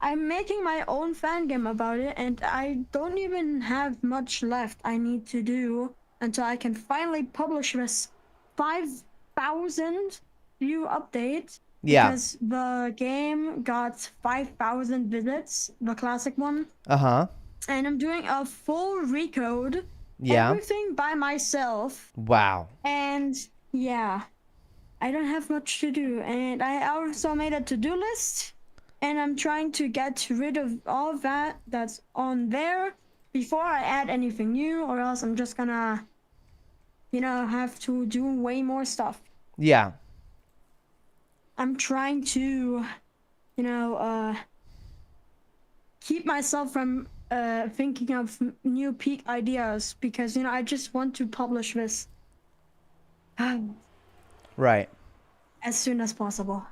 I'm making my own fan game about it, and I don't even have much left I need to do until I can finally publish this 5,000 view update. Yeah. Because the game got 5,000 visits, the classic one. Uh-huh. And I'm doing a full recode. Yeah. Everything by myself. Wow. And yeah, I don't have much to do. And I also made a to-do list. And I'm trying to get rid of all of that that's on there before I add anything new, or else I'm just gonna, you know, have to do way more stuff. Yeah. I'm trying to, you know, keep myself from thinking of new peak ideas, because, you know, I just want to publish this Right. as soon as possible.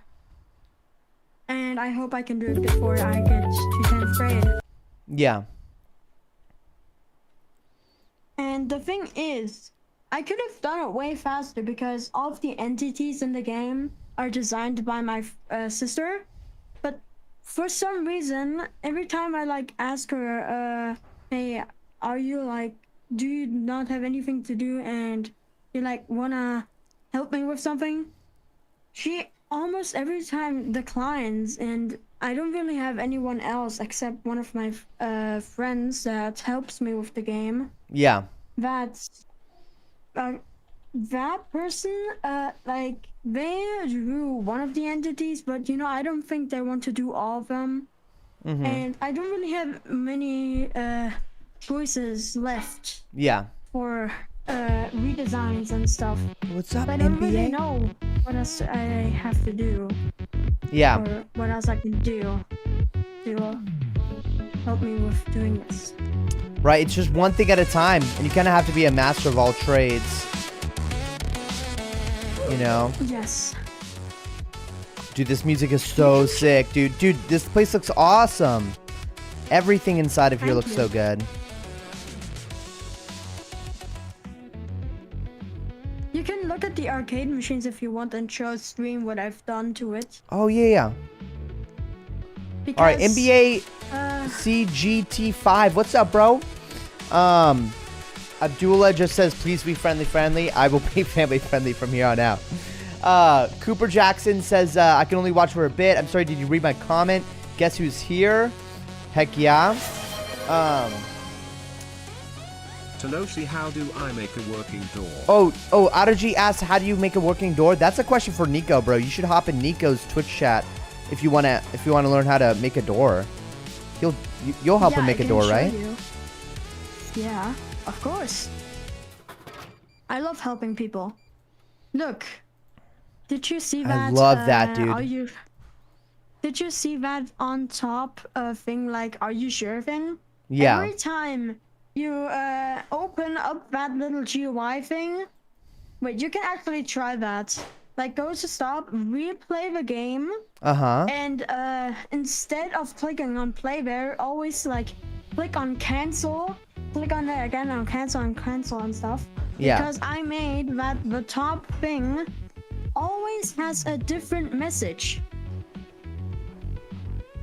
And I hope I can do it before I get to 10th grade. Yeah. And the thing is, I could have done it way faster because all of the entities in the game are designed by my sister. But for some reason, every time I like ask her, hey, are you like, do you not have anything to do and you like wanna help me with something? She almost every time declines, and I don't really have anyone else except one of my friends that helps me with the game. Yeah. That person, like, they drew one of the entities, but I don't think they want to do all of them. And I don't really have many choices left Yeah. for redesigns and stuff. What's up, I don't really NBA? know what else I have to do, Yeah. or what else I can do to help me with doing this. Right, it's just one thing at a time, and you kind of have to be a master of all trades. You know? Yes. Dude, this music is so sick, dude. Dude, this place looks awesome. Everything inside of here Thank looks you. so good. You can look at the arcade machines if you want and show stream what I've done to it. Oh, yeah, yeah. Because, All right, NBA Uh, CGT5. What's up, bro? Abdullah just says, please be friendly. I will be family friendly from here on out. Cooper Jackson says, I can only watch for a bit. I'm sorry, did you read my comment? Guess who's here? Heck yeah. Tanoshi, how do I make a working door? Oh, Adaji asked, how do you make a working door? That's a question for Nico, bro. You should hop in Nico's Twitch chat if you wanna learn how to make a door. You'll help him make I a can door, show right? you. Yeah, of course. I love helping people. Look, did you see that? I love that, dude. Did you see that on top thing, like, are you sure thing? Yeah. Every time you open up that little GUI thing, wait, you can actually try that. Like, go to stop, replay the game, Uh-huh. and instead of clicking on play there, always like click on cancel, click on it again on cancel and stuff. Yeah. Because I made that the top thing always has a different message.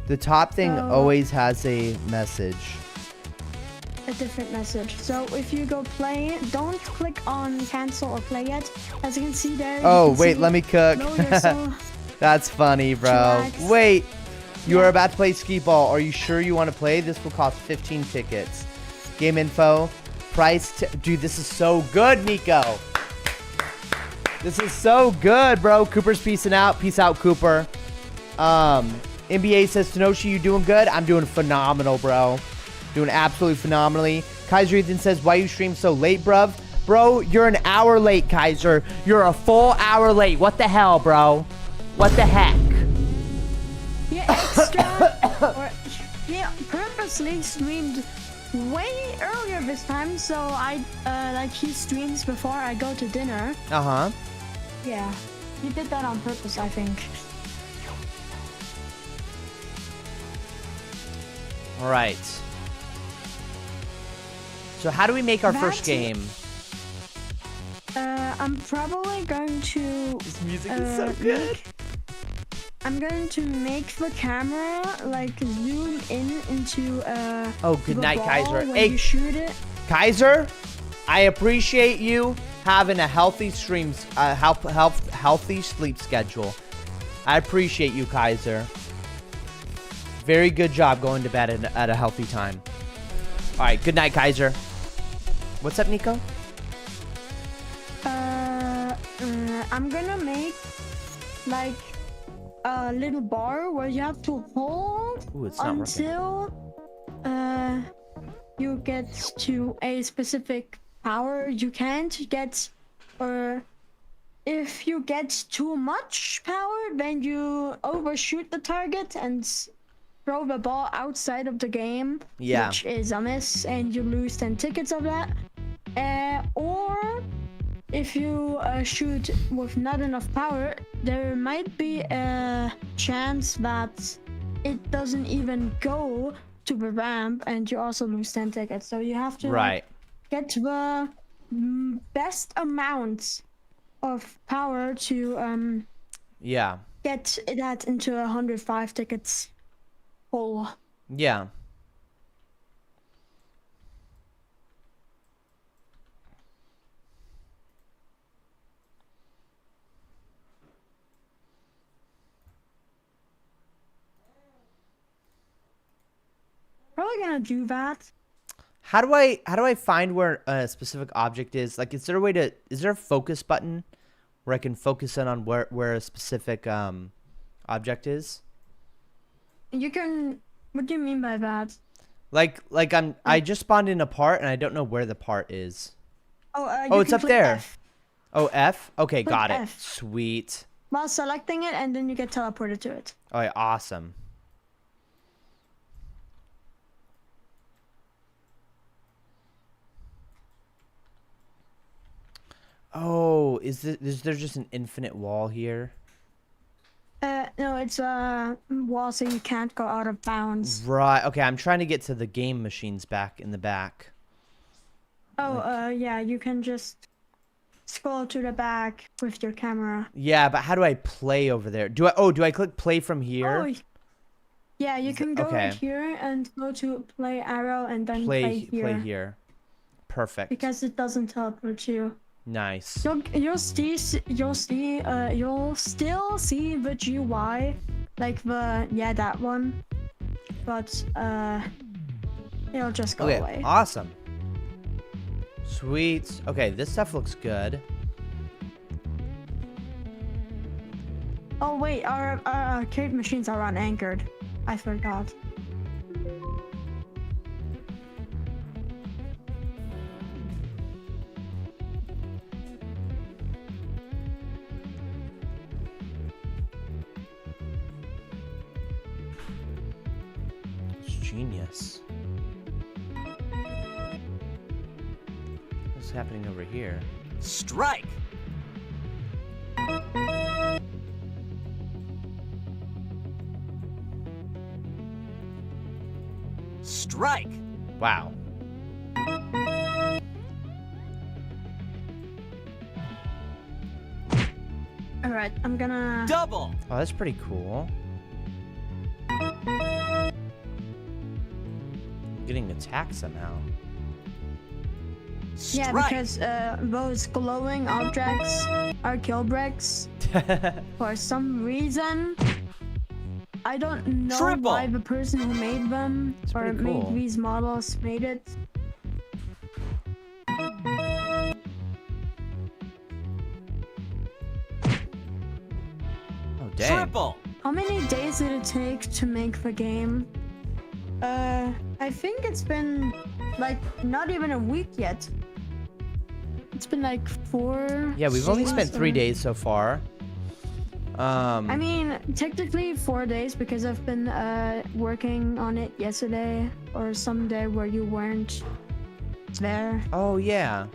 The top thing So- always has a message. A different message. So if you go play, don't click on cancel or play yet. As you can see there. you Oh, can wait, see, let me cook. no, you're so- That's funny, bro. Chillax. Wait, you are Yeah. about to play skee ball. Are you sure you want to play? This will cost 15 tickets. Game info, price. Dude, this is so good, Nico. This is so good, bro. Cooper's peacing out. Peace out, Cooper. NBA says, Tanoshi, you doing good? I'm doing phenomenal, bro. Doing absolutely phenomenally. Kaiser Ethan says, why you stream so late, bruv? Bro, you're an hour late, Kaiser. You're a full hour late. What the hell, bro? What the heck? Yeah, extra. Yeah, purposely streamed way earlier this time, so I like he streams before I go to dinner. Uh-huh. Yeah, he did that on purpose, I think. All right. So how do we make our first That's- game? I'm probably going to. This music I'm going to make the camera like zoom in into Oh, good the night, ball Kaiser. when Hey, you shoot it. Kaiser, I appreciate you having a healthy healthy sleep schedule. I appreciate you, Kaiser. Very good job going to bed at a healthy time. All right, good night, Kaiser. What's up, Nico? I'm gonna make like a little bar where you have to hold Ooh, it's not working. until you get to a specific power. You can't get, or if you get too much power, then you overshoot the target and throw the ball outside of the game, Yeah. which is a miss, and you lose 10 tickets of that. Or if you shoot with not enough power, there might be a chance that it doesn't even go to the ramp, and you also lose 10 tickets. So you have to Right. get the best amount of power to Yeah. get that into 105 tickets whole. Yeah. Probably gonna do that. How do I find where a specific object is? Like, is there a focus button where I can focus in on where a specific object is? You can. What do you mean by that? Like I just spawned in a part and I don't know where the part is. Oh, Oh, you it's can up click there. F Oh, F? Okay, Click got it. F. Sweet. while selecting it, and then you get teleported to it. All right, awesome. Oh, is there just an infinite wall here? No, it's a wall, so you can't go out of bounds. Right. Okay, I'm trying to get to the game machines back in the back. Oh, yeah, you can just scroll to the back with your camera. Yeah, but how do I play over there? Do I click play from here? Oh, yeah, you can go okay. right here and go to play arrow and then play here. Play here. Perfect. Because it doesn't teleport you. Nice. You'll still see the GUI, like that one, but it'll just go Okay, away. awesome. Sweet. Okay, this stuff looks good. Oh wait, our arcade machines are unanchored. I forgot. It's genius. What's happening over here? Strike! Strike! Wow. Alright, I'm gonna... Double! Oh, that's pretty cool. Getting attacked somehow. Yeah, Strike! because those glowing objects are kill bricks. For some reason, I don't know Triple. why the person who made them It's or pretty cool. made these models made it. Oh, dang. Triple! How many days did it take to make the game? I think it's been like not even a week yet. It's been like 4. Yeah, we've only days spent 3 or- days so far. I mean, technically 4 days because I've been working on it yesterday or some day where you weren't there. Oh, yeah.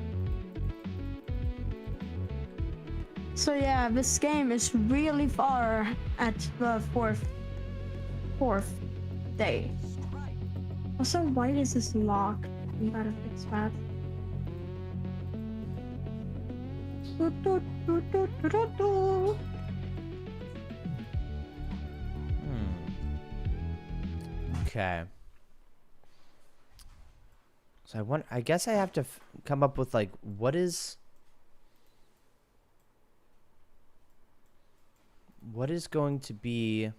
So yeah, this game is really far at the fourth day. Also, why is this locked? We gotta fix that. Okay. So I guess I have to come up with like what is going to be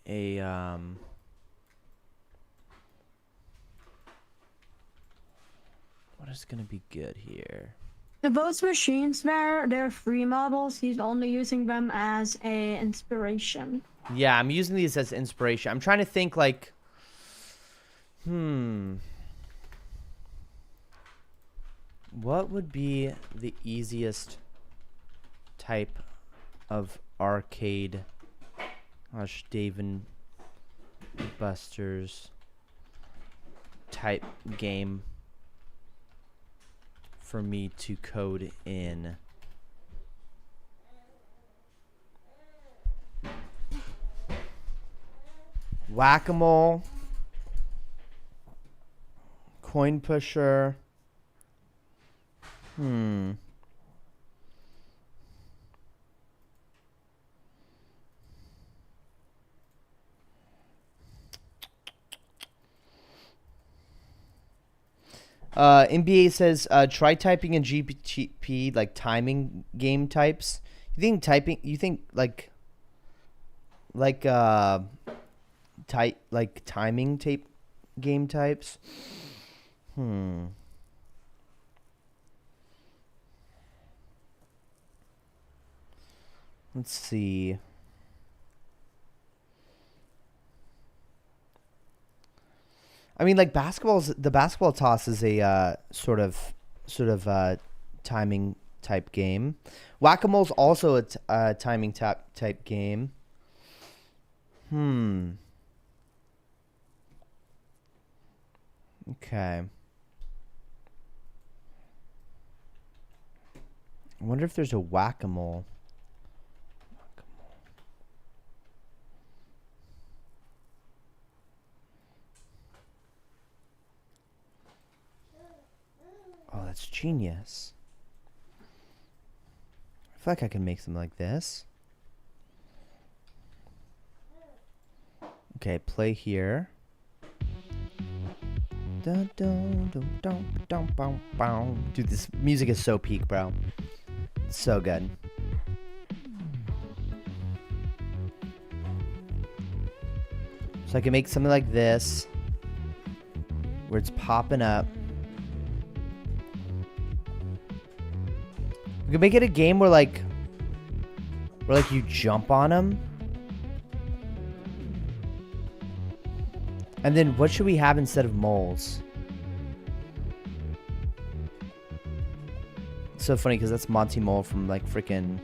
a what is going to be good here? Those machines they're free models. He's only using them as a inspiration. Yeah, I'm using these as inspiration. I'm trying to think like what would be the easiest type of arcade Dave and Buster's type game for me to code in? Whack-a-mole, Coin pusher. Hmm. NBA says try typing in GPP like timing game types. You think typing? You think like type like timing tape game types? Hmm. Let's see. I mean, like the basketball toss is a sort of timing type game. Whack-a-mole's also a timing type game. Okay. I wonder if there's a whack-a-mole. Oh, that's genius. I feel like I can make something like this. Okay, play here. Dude, this music is so peak, bro. It's so good. So I can make something like this, where it's popping up. We can make it a game where like you jump on them. And then what should we have instead of moles? It's so funny because that's Monty Mole from like freaking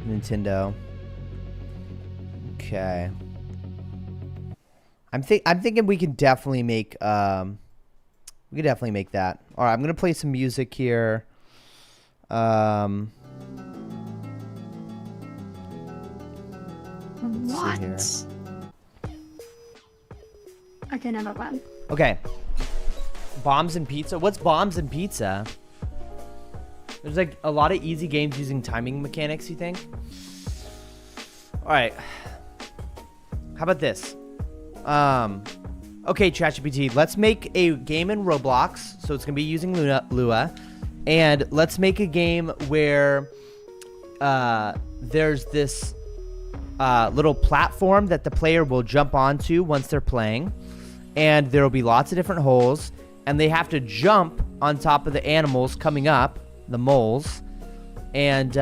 Nintendo. Okay. I'm thinking we can definitely make that. All right, I'm gonna play some music here. What? Okay, never mind. Okay. Bombs and pizza. What's bombs and pizza? There's like a lot of easy games using timing mechanics, you think? All right. How about this? Okay, ChatGPT, let's make a game in Roblox. So it's going to be using Lua. And let's make a game where there's this little platform that the player will jump onto once they're playing. And there will be lots of different holes. And they have to jump on top of the animals coming up, the moles. And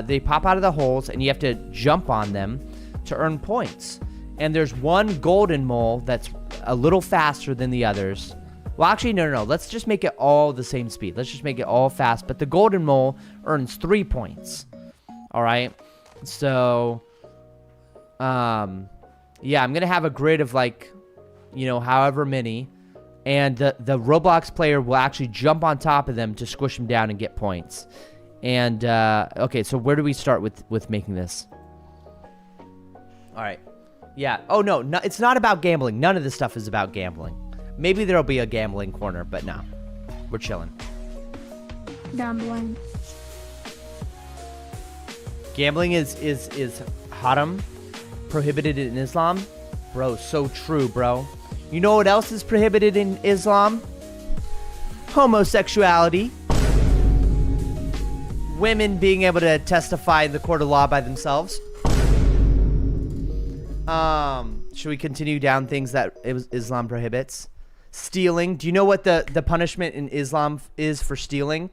they pop out of the holes, and you have to jump on them to earn points. And there's one golden mole that's a little faster than the others. Well, actually, no. Let's just make it all the same speed. Let's just make it all fast. But the golden mole earns 3 points. All right. So, yeah, I'm going to have a grid of like, however many. And the Roblox player will actually jump on top of them to squish them down and get points. And, okay, so where do we start with making this? All right. Yeah. Oh, no, it's not about gambling. None of this stuff is about gambling. Maybe there'll be a gambling corner, but no. We're chilling. Gambling. Gambling is haram, prohibited in Islam. Bro, so true, bro. You know what else is prohibited in Islam? Homosexuality. Women being able to testify in the court of law by themselves. Should we continue down things that Islam prohibits? Stealing. Do you know what the punishment in Islam is for stealing?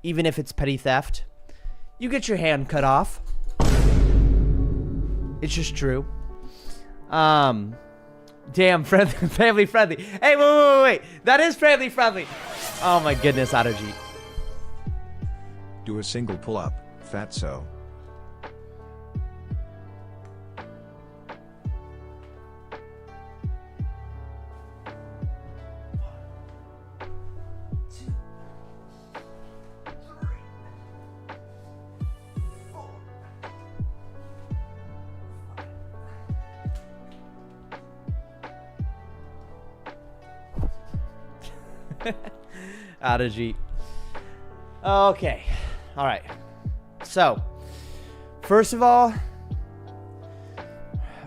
Even if it's petty theft. You get your hand cut off. It's just true. Damn, family friendly. Hey, wait. That is family friendly. Oh my goodness, Autogy. Do a single pull-up, fatso. Address. Okay. All right. So, first of all,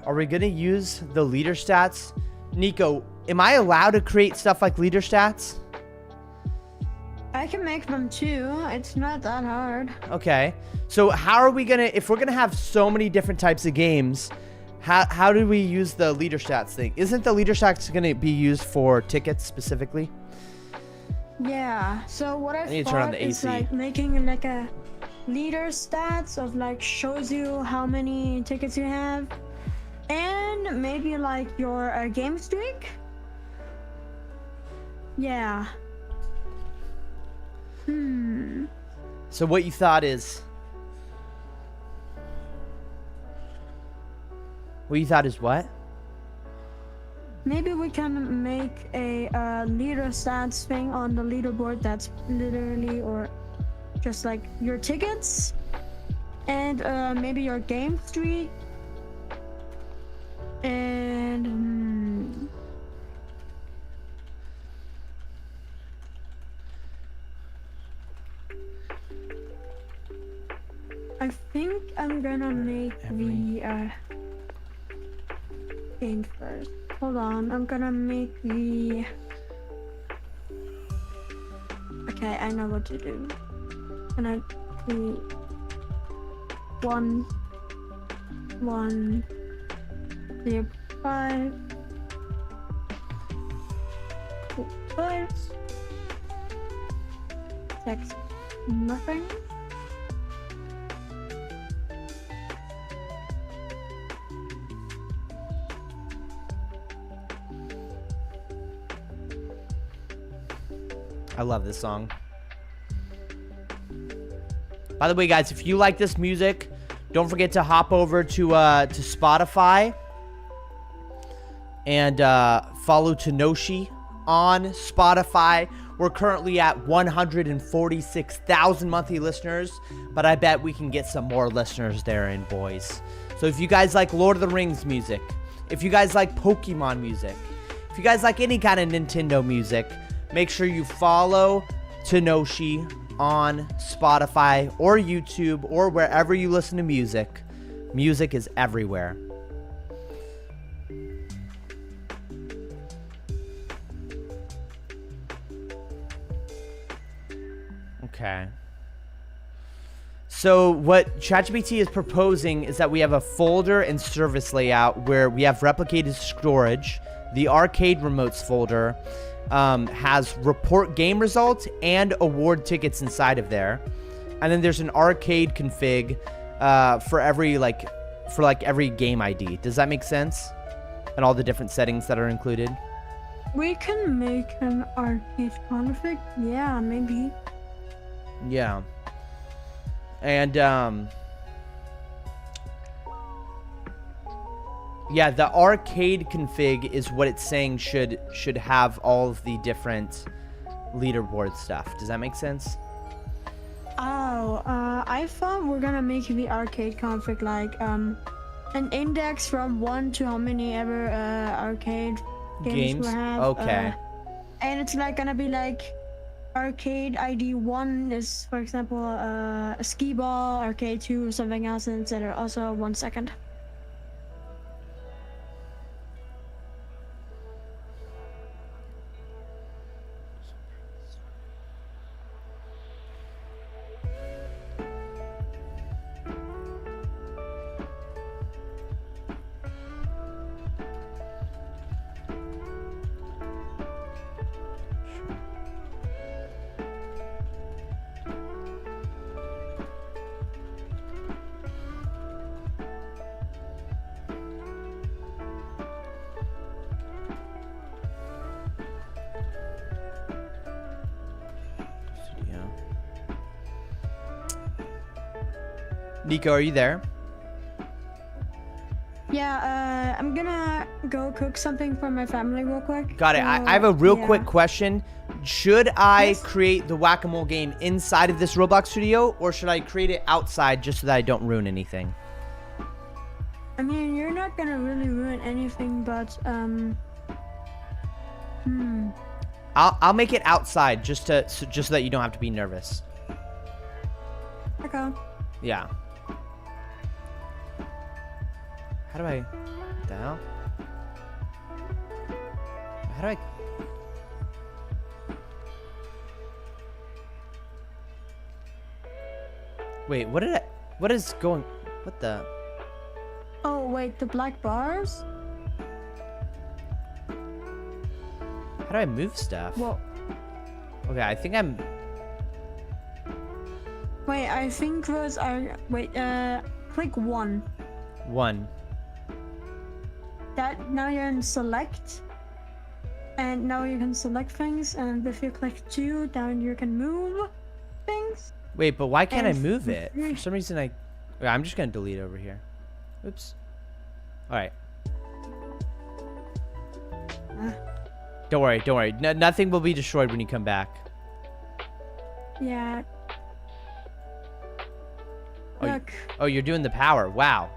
are we going to use the leader stats? Nico, am I allowed to create stuff like leader stats? I can make them too. It's not that hard. Okay. So how are we going to, if we're going to have so many different types of games, how do we use the leader stats thing? Isn't the leader stats going to be used for tickets specifically? Yeah. So what I need to turn on thought the is AC. like making like a leader stats of like shows you how many tickets you have, and maybe like your game streak. Yeah. So what you thought is... What you thought is what? Maybe we can make a leader stats thing on the leaderboard that's literally or just like your tickets and maybe your game streak and I think I'm gonna make the game first. Hold on, I'm gonna make the... Okay, I know what to do. Gonna do 1, 0, 5, 5, text nothing. I love this song. By the way, guys, if you like this music, don't forget to hop over to Spotify and follow Tanoshi on Spotify. We're currently at 146,000 monthly listeners, but I bet we can get some more listeners therein, boys. So if you guys like Lord of the Rings music, if you guys like Pokemon music, if you guys like any kind of Nintendo music, make sure you follow Tanoshi on Spotify or YouTube or wherever you listen to music. Music is everywhere. Okay. So what ChatGPT is proposing is that we have a folder and service layout where we have replicated storage. The arcade remotes folder has report game results and award tickets inside of there, and then there's an arcade config for every every game ID. Does that make sense? And all the different settings that are included. We can make an arcade config. Yeah, maybe. Yeah. And yeah, the arcade config is what it's saying should have all of the different leaderboard stuff. Does that make sense? Oh, I thought we're gonna make the arcade config like an index from 1 to how many ever arcade games we have. Okay. And it's like gonna be like arcade ID 1 is, for example, a skee ball, arcade 2 or something else, and etc. Also 1 second. Nico, are you there? Yeah, I'm gonna go cook something for my family real quick. Got it. So, I have a real yeah. quick question. Should I Yes. create the whack-a-mole game inside of this Roblox studio, or should I create it outside just so that I don't ruin anything? I mean, you're not gonna really ruin anything, but I'll make it outside just so that you don't have to be nervous. Okay. Yeah. How do I... What the hell? How do I... Wait, what did I... What is going... What the... Oh, wait, the black bars? How do I move stuff? Well, Okay, I think I'm... wait, I think those are... Wait, click 1. 1. That, now you're in select. And now you can select things, and if you click 2, then you can move things. Wait, but why can't I And move it? For some reason I... Wait, I'm just gonna delete over here. Oops. Alright. Don't worry, don't worry. Nothing will be destroyed when you come back. Yeah. Oh, Look. Oh, you're doing the power. Wow.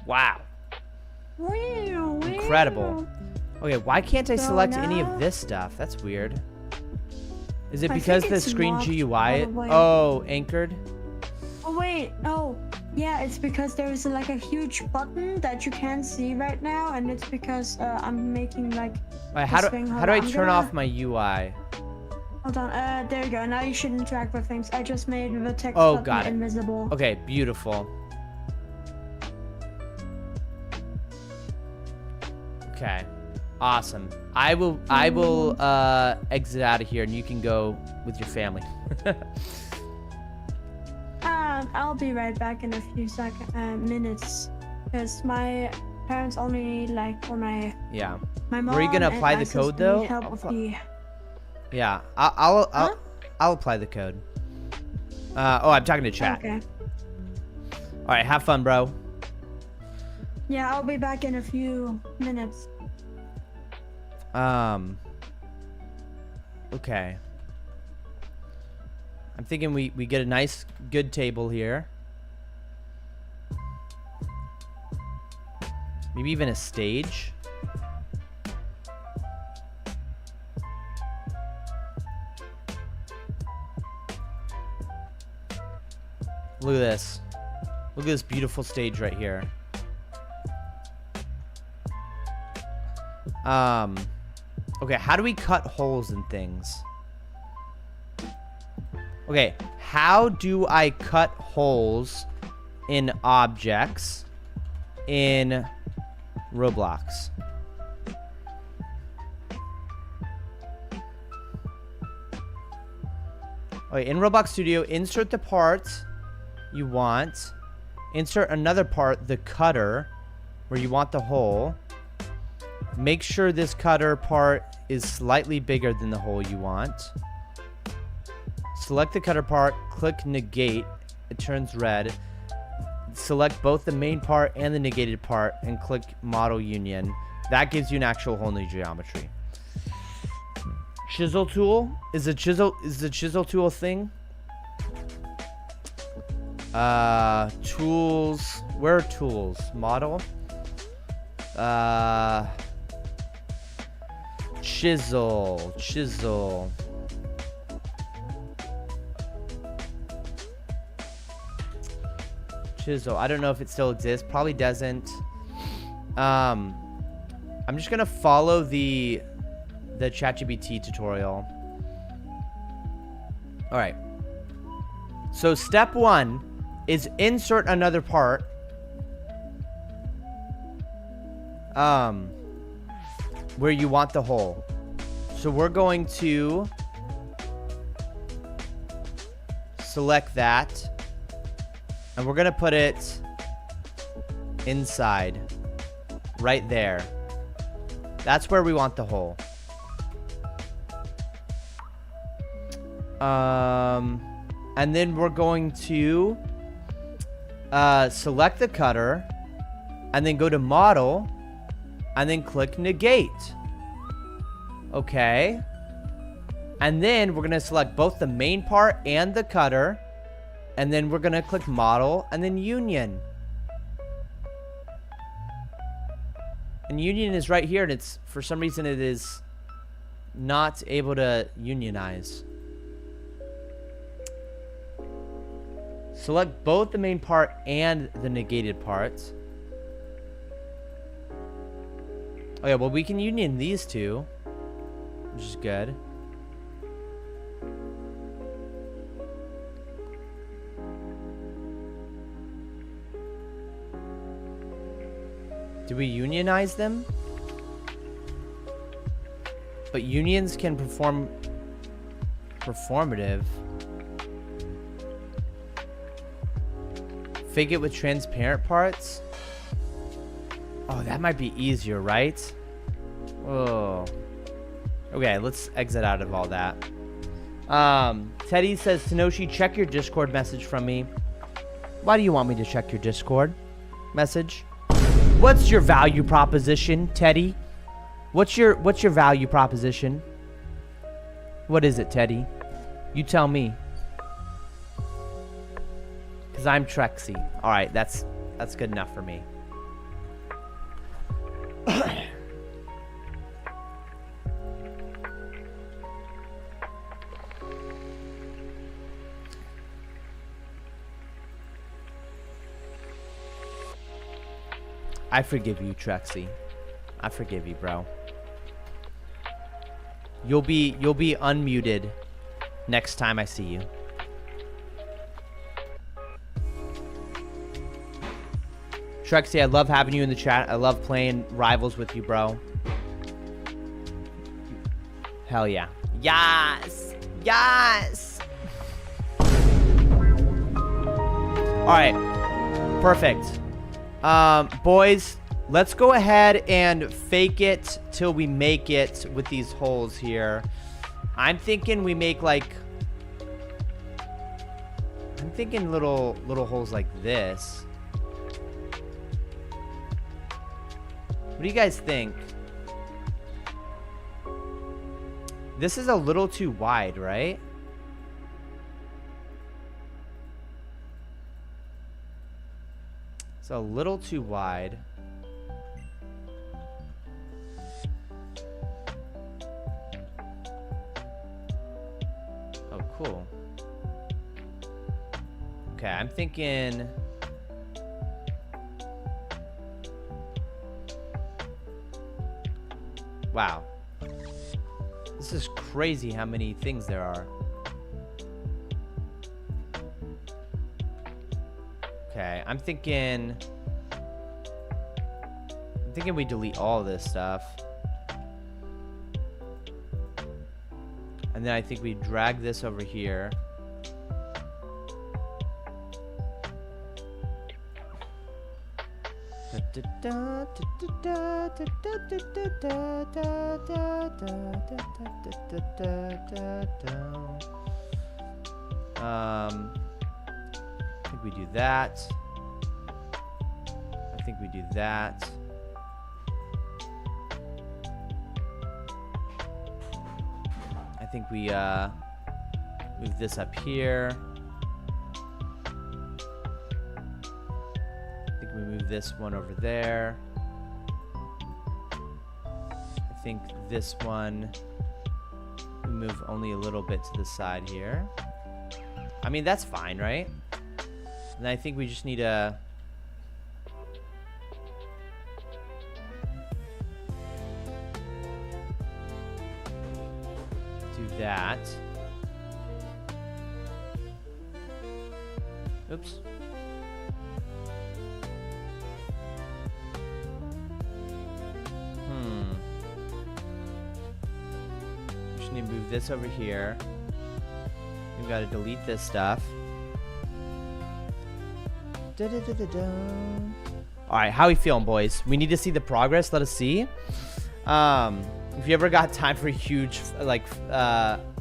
Wow. Incredible. Okay, why can't I So select any now- of this stuff? That's weird. Is it I because think the it's screen locked, GUI... probably. Oh, anchored? Oh wait, no. Yeah, it's because there's like a huge button that you can't see right now, and it's because I'm making like. Wait, how this do thing. how Hold do I on, I'm turn gonna- off my UI? Hold on. There you go. Now you should interact with things. I just made the text Oh, button got it. invisible. Okay, beautiful. Okay, awesome. I will exit out of here, and you can go with your family. I'll be right back in a few minutes, because my parents only like for my Yeah. mom. Were you gonna and apply my the code, sister though? need help with the... Yeah. I'll Huh? I'll apply the code. Oh, I'm talking to chat. Okay. All right, have fun, bro. Yeah, I'll be back in a few minutes. Okay. I'm thinking we get a nice, good table here. Maybe even a stage. Look at this. Look at this beautiful stage right here. Okay, how do we cut holes in things? Okay, how do I cut holes in objects in Roblox? Okay, in Roblox Studio, insert the part you want. Insert another part, the cutter, where you want the hole. Make sure this cutter part is slightly bigger than the hole you want. Select the cutter part, click negate, it turns red. Select both the main part and the negated part and click model union. That gives you an actual whole new geometry. Chisel tool? Is the chisel tool a thing? Tools. Where are tools? Model? Chisel. I don't know if it still exists. Probably doesn't. I'm just gonna follow the ChatGPT tutorial. All right. So step 1 is insert another part. Where you want the hole. So we're going to select that. And we're going to put it inside. Right there. That's where we want the hole. And then we're going to select the cutter. And then go to model. And then click negate. Okay. And then we're going to select both the main part and the cutter. And then we're going to click model and then union. And union is right here, and it's, for some reason, it is not able to unionize. Select both the main part and the negated parts. Oh yeah, well we can union these two, which is good. Do we unionize them? But unions can perform performative. Fake it with transparent parts. Oh, that might be easier, right? Oh. Okay, let's exit out of all that. Teddy says, Tanoshi, check your Discord message from me. Why do you want me to check your Discord message? What's your value proposition, Teddy? What's your value proposition? What is it, Teddy? You tell me. Cause I'm Trexy. All right, that's good enough for me. I forgive you, Trexy. I forgive you, bro. You'll be unmuted next time I see you. Trexy, I love having you in the chat. I love playing Rivals with you, bro. Hell yeah. Yes! Yes! Alright. Perfect. Boys, let's go ahead and fake it till we make it with these holes here. I'm thinking we make like... I'm thinking little holes like this. What do you guys think? This is a little too wide, right? It's a little too wide. Oh, cool. Okay, I'm thinking... Wow. This is crazy how many things there are. Okay, I'm thinking we delete all this stuff. And then I think we drag this over here. I think we do that. I think we do that. I think we move this up here. I think we move this one over there. I think this one we move only a little bit to the side here. I mean, that's fine, right? And I think we just need to do that. Oops. Just need to move this over here. We've got to delete this stuff. Alright, how we feeling, boys? We need to see the progress. Let us see. If you ever got time for a huge, like,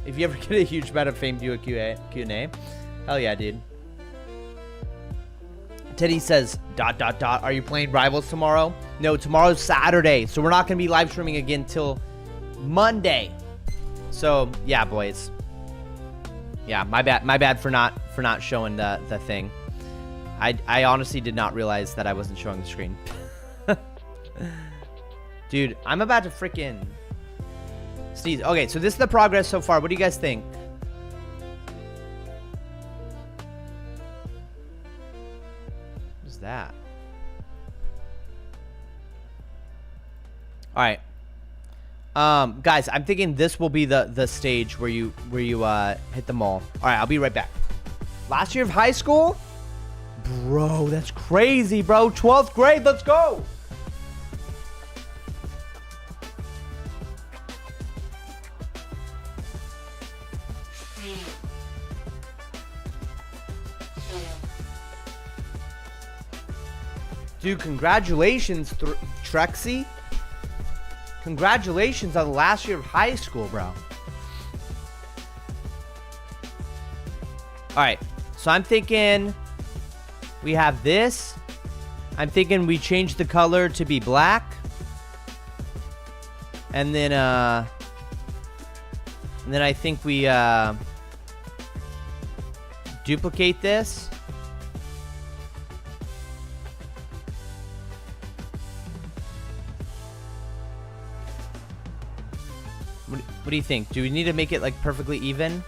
if you ever get a huge amount of fame, do a Q&A. Hell yeah, dude. Teddy says, ... Are you playing Rivals tomorrow? No, tomorrow's Saturday, so we're not going to be live streaming again till Monday. So, yeah, boys. Yeah, my bad for not showing the thing. I honestly did not realize that I wasn't showing the screen. Dude, I'm about to freaking... Sneeze. Okay, so this is the progress so far. What do you guys think? What's that? All right. Guys, I'm thinking this will be the stage where you hit the mall. All right, I'll be right back. Last year of high school? Bro, that's crazy, bro. 12th grade, let's go. Dude, congratulations, Trexie. Congratulations on the last year of high school, bro. Alright, so I'm thinking we have this. I'm thinking we change the color to be black. And then I think we duplicate this. What do you think? Do we need to make it like perfectly even?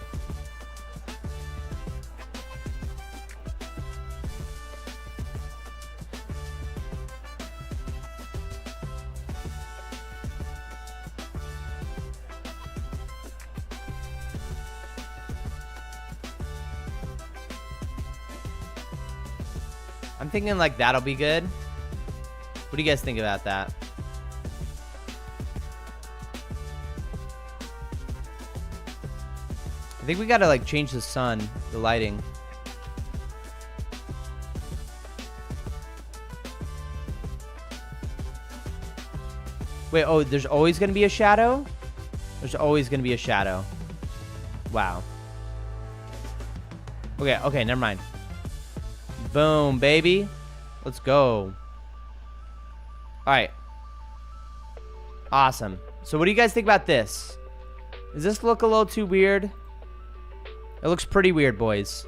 I'm thinking like that'll be good. What do you guys think about that? I think we gotta like change the sun, the lighting. Wait, oh, there's always gonna be a shadow? There's always gonna be a shadow. Wow. Okay, never mind. Boom, baby. Let's go. Alright. Awesome. So what do you guys think about this? Does this look a little too weird? It looks pretty weird, boys.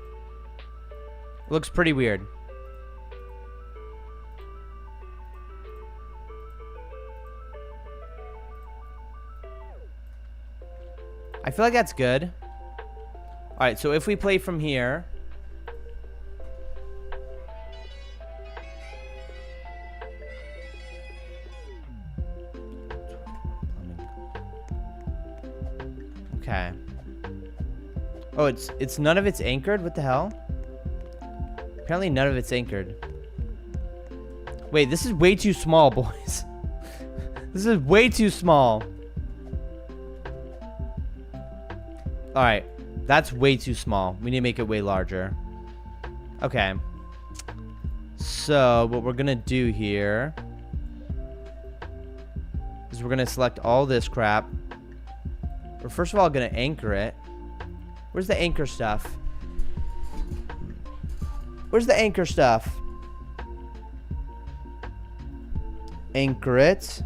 It looks pretty weird. I feel like that's good. Alright, so if we play from here. Okay. Oh, it's none of it's anchored? What the hell? Apparently none of it's anchored. Wait, this is way too small, boys. This is way too small. Alright. That's way too small. We need to make it way larger. Okay. So, what we're gonna do here is we're gonna select all this crap. We're first of all gonna anchor it. Where's the anchor stuff? Where's the anchor stuff? Anchor it.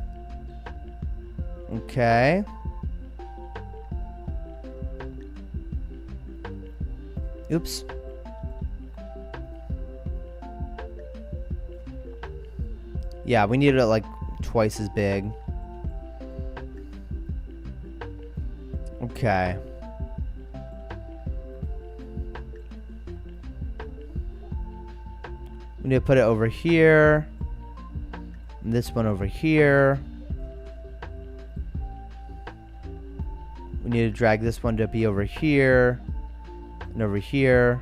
Okay. Oops. Yeah, we need it like twice as big. Okay. We need to put it over here. And this one over here. We need to drag this one to be over here. And over here.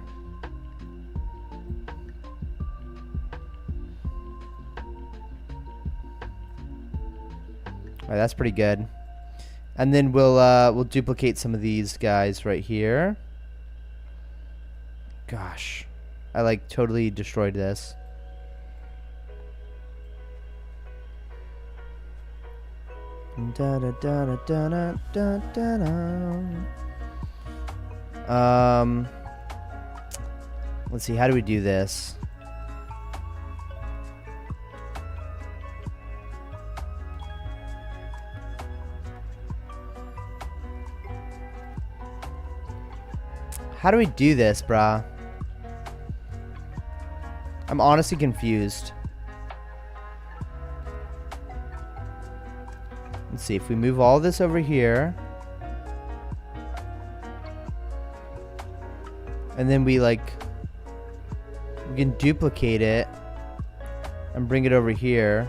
Alright, that's pretty good. And then we'll duplicate some of these guys right here. Gosh. I like totally destroyed this. Da, da, da, da, da, da, da, da. Let's see, how do we do this? How do we do this, brah? I'm honestly confused. see. If we move all this over here. And then we can duplicate it. And bring it over here.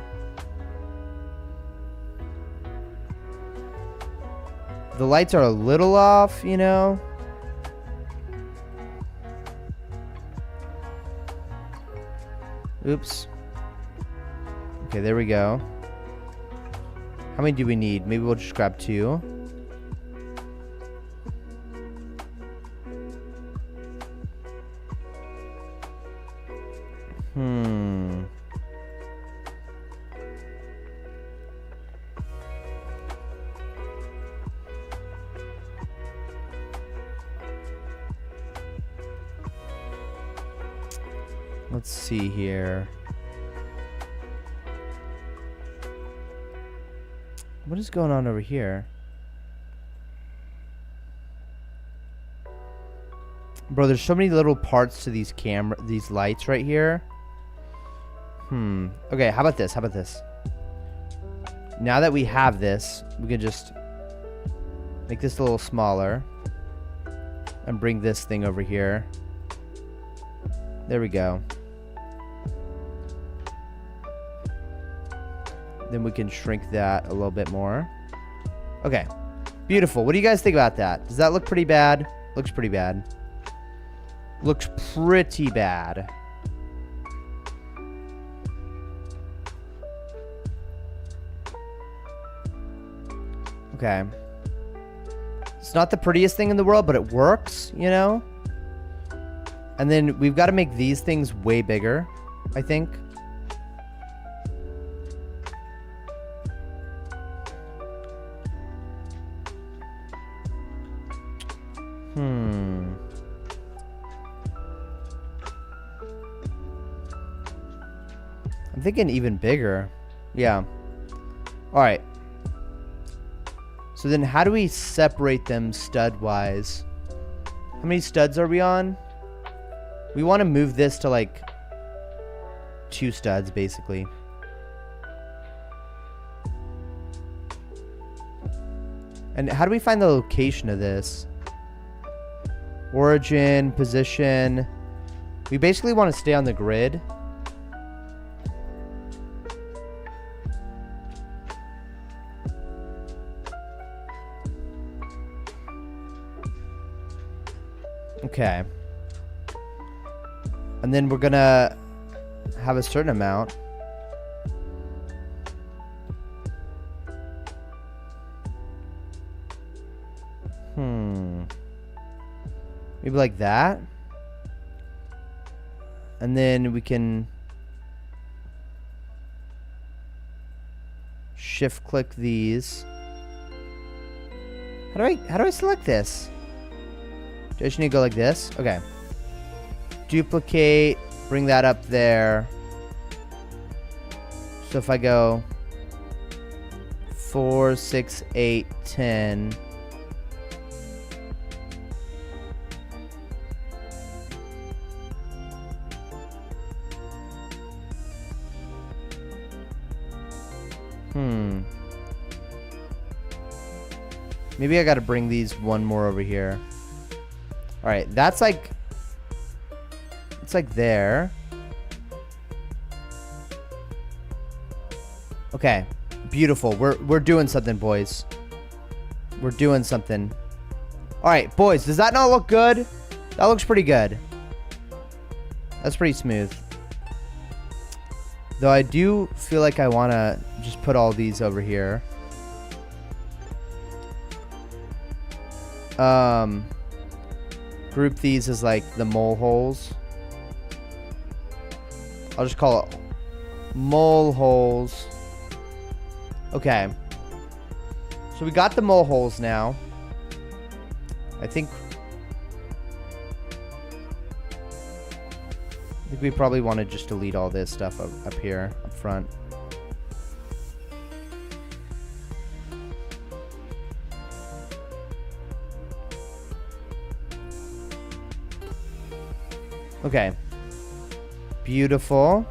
The lights are a little off, you know. Oops. Okay, there we go. How many do we need? Maybe we'll just grab 2. Let's see here. What is going on over here? Bro, there's so many little parts to these lights right here. Okay, how about this? How about this? Now that we have this, we can just make this a little smaller and bring this thing over here. There we go. Then we can shrink that a little bit more. Okay. Beautiful. What do you guys think about that? Does that look pretty bad? Looks pretty bad. Looks pretty bad. Okay. It's not the prettiest thing in the world, but it works, you know? And then we've got to make these things way bigger, I think. I'm thinking even bigger. Yeah. All right. So then how do we separate them stud-wise? How many studs are we on? We want to move this to like 2 studs, basically. And how do we find the location of this? Origin, position. We basically want to stay on the grid. Okay. And then we're gonna have a certain amount. Maybe like that. And then we can shift click these. How do I select this? Do I just need to go like this? Okay. Duplicate, bring that up there. So if I go 4, 6, 8, 10. Maybe I gotta bring these one more over here. Alright, that's like... It's like there. Okay. Beautiful. We're doing something, boys. We're doing something. Alright, boys. Does that not look good? That looks pretty good. That's pretty smooth. Though I do feel like I want to just put all these over here. Group these as like the mole holes. I'll just call it mole holes. Okay. So we got the mole holes now. I think we probably want to just delete all this stuff up here, up front. Okay. Beautiful.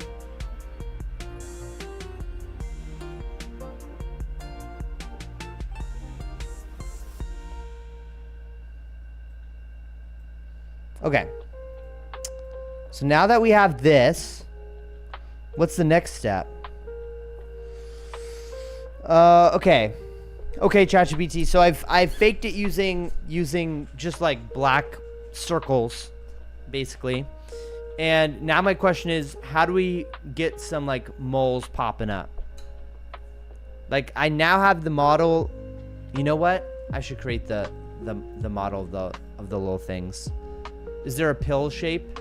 Okay. So now that we have this, what's the next step? Okay. Okay, ChatGPT. So I've faked it using just like black circles, basically. And now my question is, how do we get some like moles popping up? Like I now have the model. You know what? I should create the model of the little things. Is there a pill shape?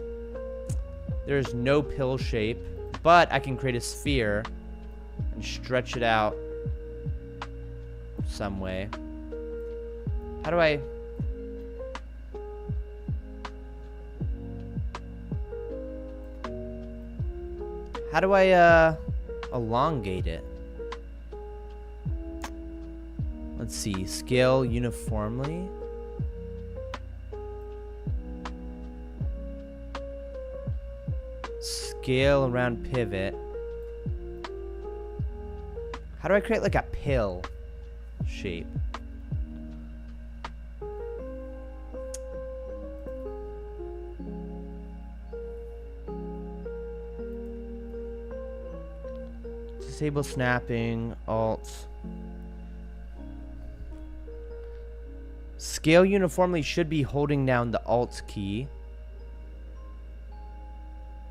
There's no pill shape, but I can create a sphere and stretch it out some way. How do I... How do I elongate it? Let's see. Scale uniformly. Scale around pivot. How do I create like a pill shape? Disable snapping, alt. Scale uniformly should be holding down the alt key.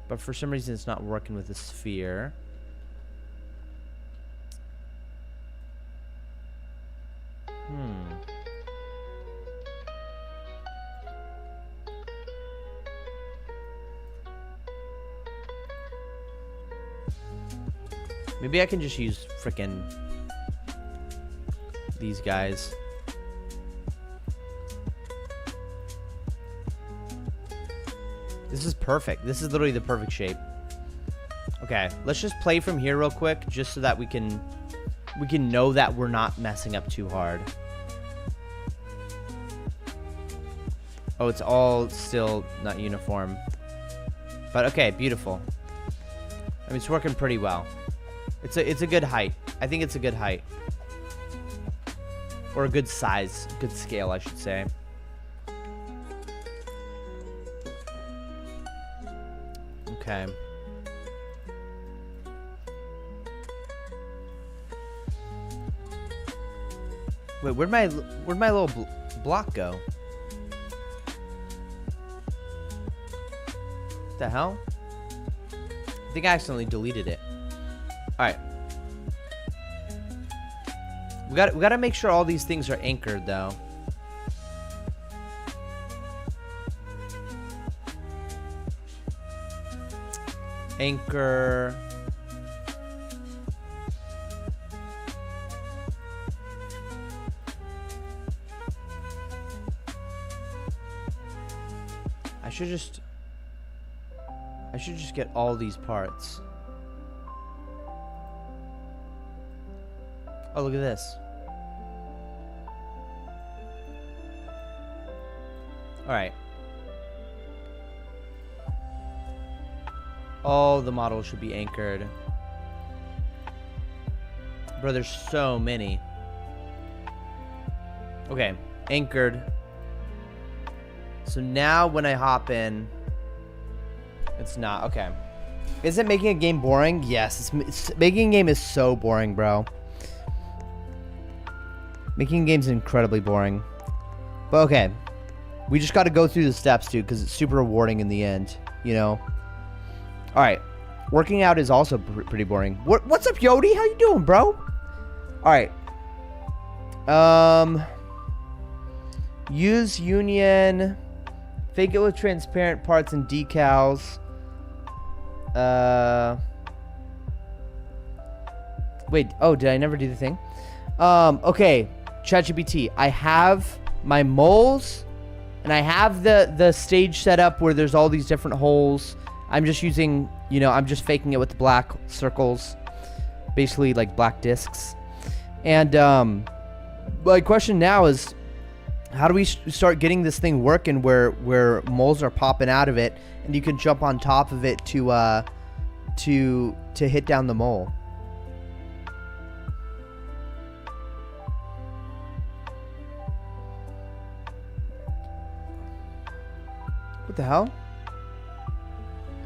But for some reason it's not working with the sphere. Maybe I can just use frickin' these guys. This is perfect. This is literally the perfect shape. Okay, let's just play from here real quick, just so that we can know that we're not messing up too hard. Oh, it's all still not uniform. But okay, beautiful. I mean, it's working pretty well. It's a good height. I think it's a good height. Or a good size, good scale, I should say. Okay. Wait, where'd my little block go? What the hell? I think I accidentally deleted it. All right. We got to make sure all these things are anchored though. Anchor. I should just get all these parts. Oh, look at this. All right. All the models should be anchored. Bro, there's so many. Okay, anchored. So now when I hop in, it's not. Okay. Is it making a game boring? Yes, it's making a game is so boring, bro. Making games incredibly boring. But okay. We just got to go through the steps, dude, because it's super rewarding in the end, you know? Alright. Working out is also pretty boring. What's up, Yodi? How you doing, bro? Alright. Use union. Fake it with transparent parts and decals. Wait. Oh, did I never do the thing? Okay. ChatGPT. I have my moles. And I have the stage set up where there's all these different holes. I'm just using, you know, I'm just faking it with the black circles. Basically like black discs. And my question now is, how do we start getting this thing working where moles are popping out of it and you can jump on top of it to hit down the mole? What the hell?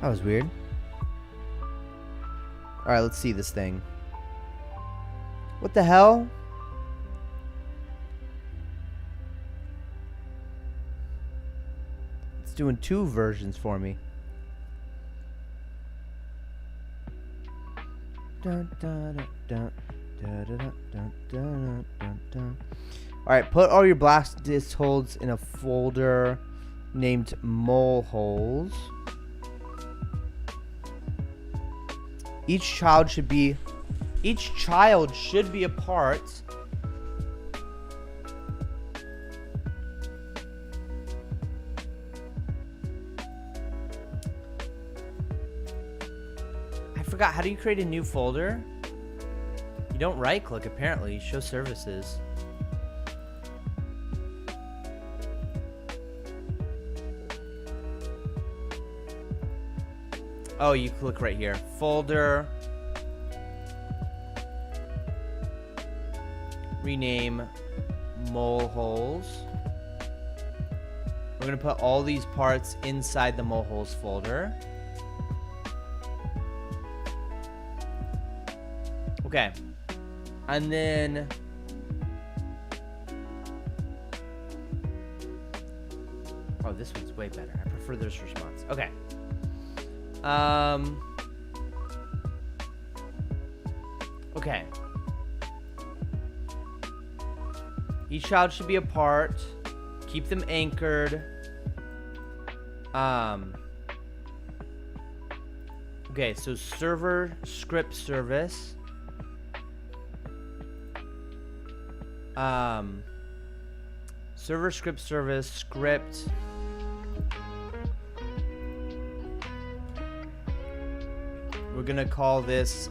That was weird. Alright, let's see this thing. What the hell? It's doing 2 versions for me. Alright, put all your black disk holds in a folder named mole holes. Each child should be a part I forgot, how do you create a new folder? You don't right click apparently, show services. Oh, you click right here. Folder. Rename mole holes. We're going to put all these parts inside the mole holes folder. Okay. And then... oh, this one's way better. I prefer this response. Okay. Okay. Each child should be apart. Keep them anchored. Okay, so server script service. Server script service script. We're gonna call this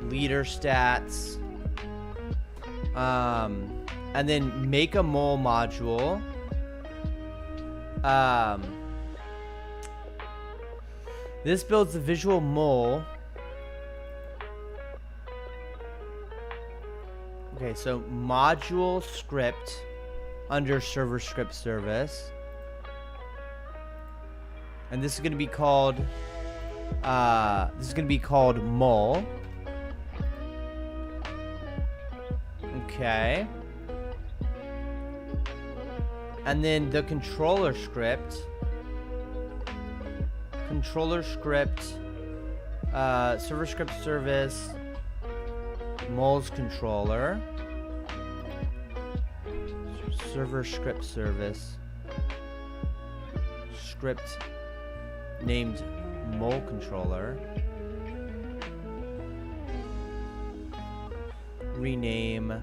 leader stats. And then make a mole module. This builds the visual mole. Okay, so module script under server script service. And this is gonna be called mole. Okay. And then the controller script. Server script service. Moles controller. Server script service. Script named mole controller. Rename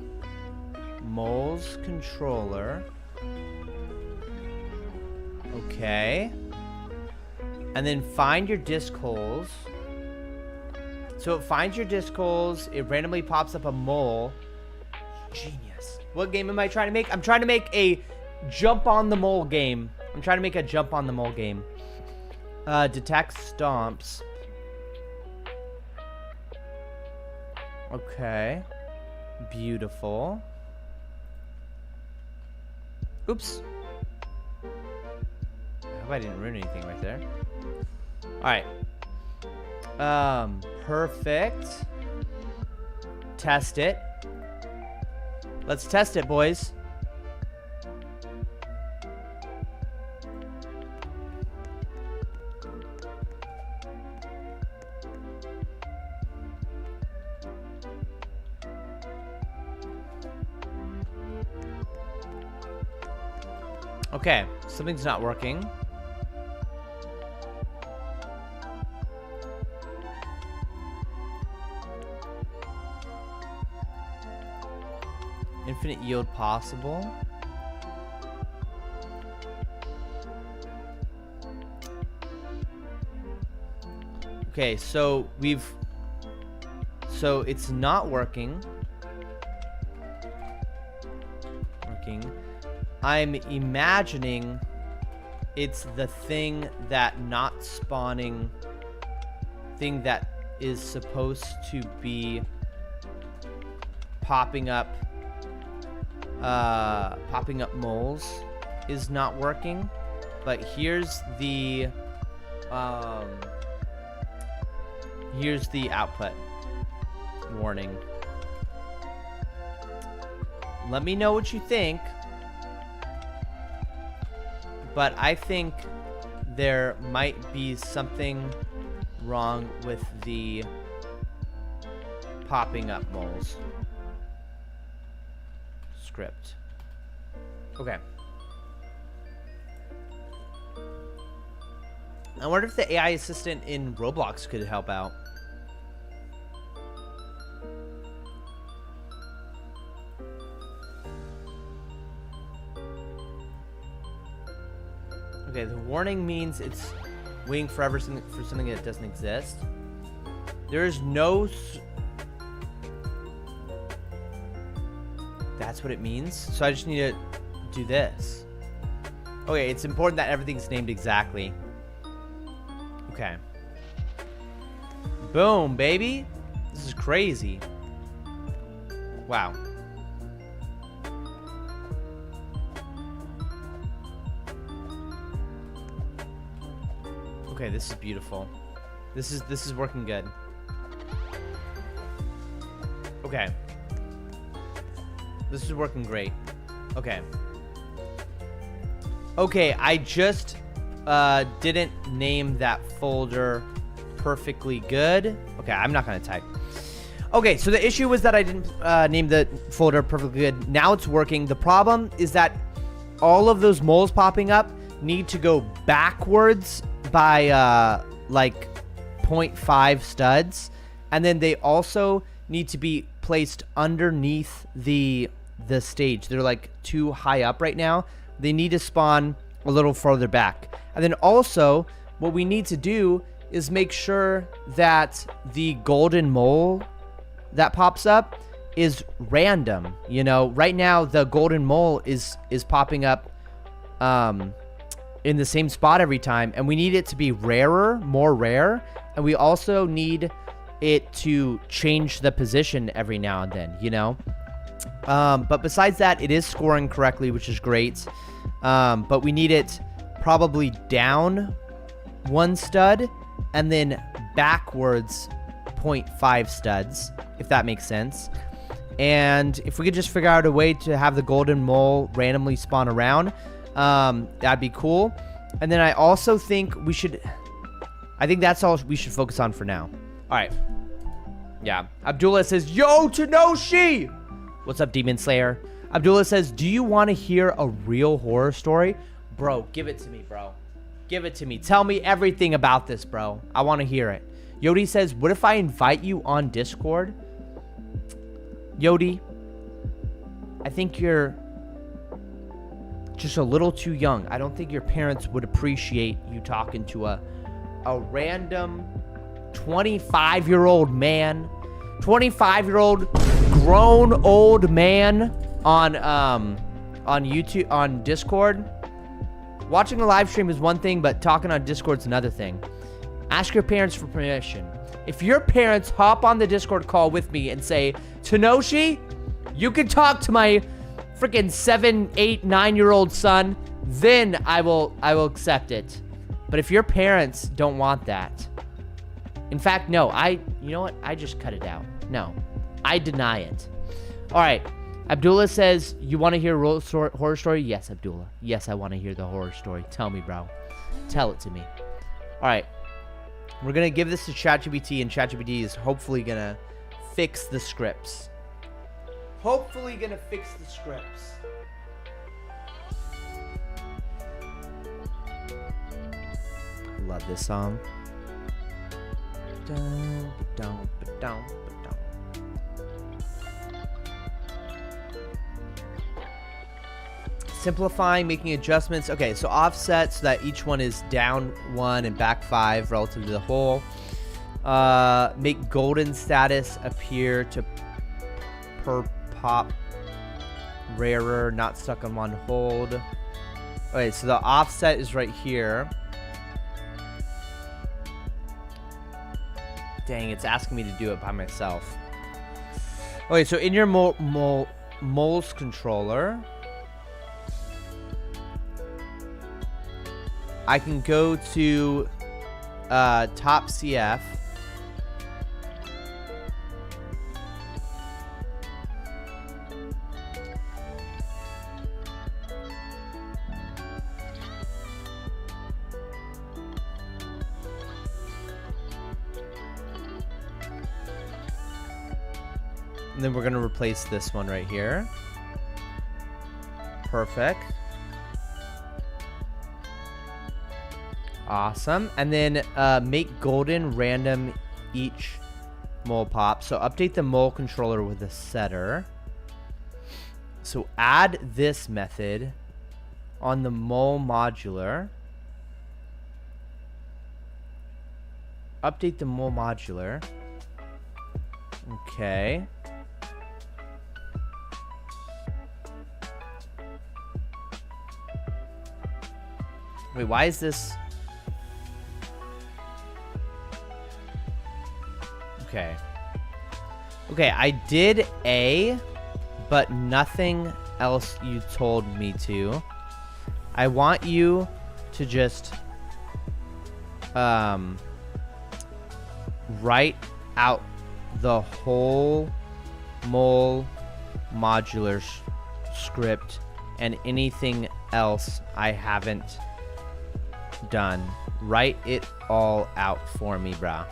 moles controller. Okay. And then find your disk holes. So it finds your disk holes. It randomly pops up a mole. Genius. What game am I trying to make? I'm trying to make a jump on the mole game. Detect stomps. Okay. Beautiful. Oops. I hope I didn't ruin anything right there. Alright. Perfect. Test it. Let's test it, boys. Okay, something's not working. Infinite yield possible. Okay, so it's not working. I'm imagining it's the thing that not spawning thing that is supposed to be popping up moles is not working. but here's the output warning. Let me know what you think, but I think there might be something wrong with the popping up moles script. Okay. I wonder if the AI assistant in Roblox could help out. Okay, the warning means it's waiting forever for something that doesn't exist. There is no... That's what it means? So I just need to do this. Okay, it's important that everything's named exactly. Okay. Boom, baby. This is crazy. Wow. Okay, this is beautiful. This is working good. Okay. This is working great. Okay. Okay, I just didn't name that folder perfectly good. Okay, I'm not gonna type. Okay, so the issue was that I didn't name the folder perfectly good. Now it's working. The problem is that all of those moles popping up need to go backwards by like 0.5 studs, and then they also need to be placed underneath the stage. They're like too high up right now. They need to spawn a little further back. And then also what we need to do is make sure that the golden mole that pops up is random. You know, right now the golden mole is popping up in the same spot every time, and we need it to be rarer, more rare, and we also need it to change the position every now and then, you know. But besides that, it is scoring correctly, which is great. But we need it probably down 1 stud and then backwards 0.5 studs, if that makes sense. And if we could just figure out a way to have the golden mole randomly spawn around, that'd be cool. And then I also think we should... I think that's all we should focus on for now. All right. Yeah. Abdullah says, yo, Tanoshi! What's up, Demon Slayer? Abdullah says, do you want to hear a real horror story? Bro, give it to me, bro. Give it to me. Tell me everything about this, bro. I want to hear it. Yodi says, what if I invite you on Discord? Yodi, I think you're just a little too young. I don't think your parents would appreciate you talking to a random 25-year-old man, 25-year-old grown old man on YouTube, on Discord. Watching a live stream is one thing, but talking on Discord's another thing. Ask your parents for permission. If your parents hop on the Discord call with me and say, Tanoshi, you can talk to my freaking 7, 8, 9-year-old son, then I will accept it. But if your parents don't want that, in fact, no, you know what? I just cut it out. No, I deny it. All right. Abdullah says, you want to hear a horror story? Yes, Abdullah. Yes, I want to hear the horror story. Tell me, bro. Tell it to me. All right. We're going to give this to ChatGPT, and ChatGPT is hopefully going to fix the scripts. Hopefully going to fix the scripts. I love this song. Dun, dun, dun, dun. Simplifying, making adjustments. Okay, so offset so that each one is down 1 and back 5 relative to the whole. Make golden status appear to per pop rarer, not stuck on one hold. Okay, so the offset is right here. Dang, it's asking me to do it by myself. Okay, so in your moles controller, I can go to top CF. And then we're going to replace this one right here. Perfect. Awesome. And then make golden random each mole pop. So update the mole controller with a setter. So add this method on the mole modular. Update the mole modular. Okay. Wait, why is this? Okay. Okay, I did A, but nothing else you told me to. I want you to just write out the whole mole modular script and anything else I haven't done. Write it all out for me, brah.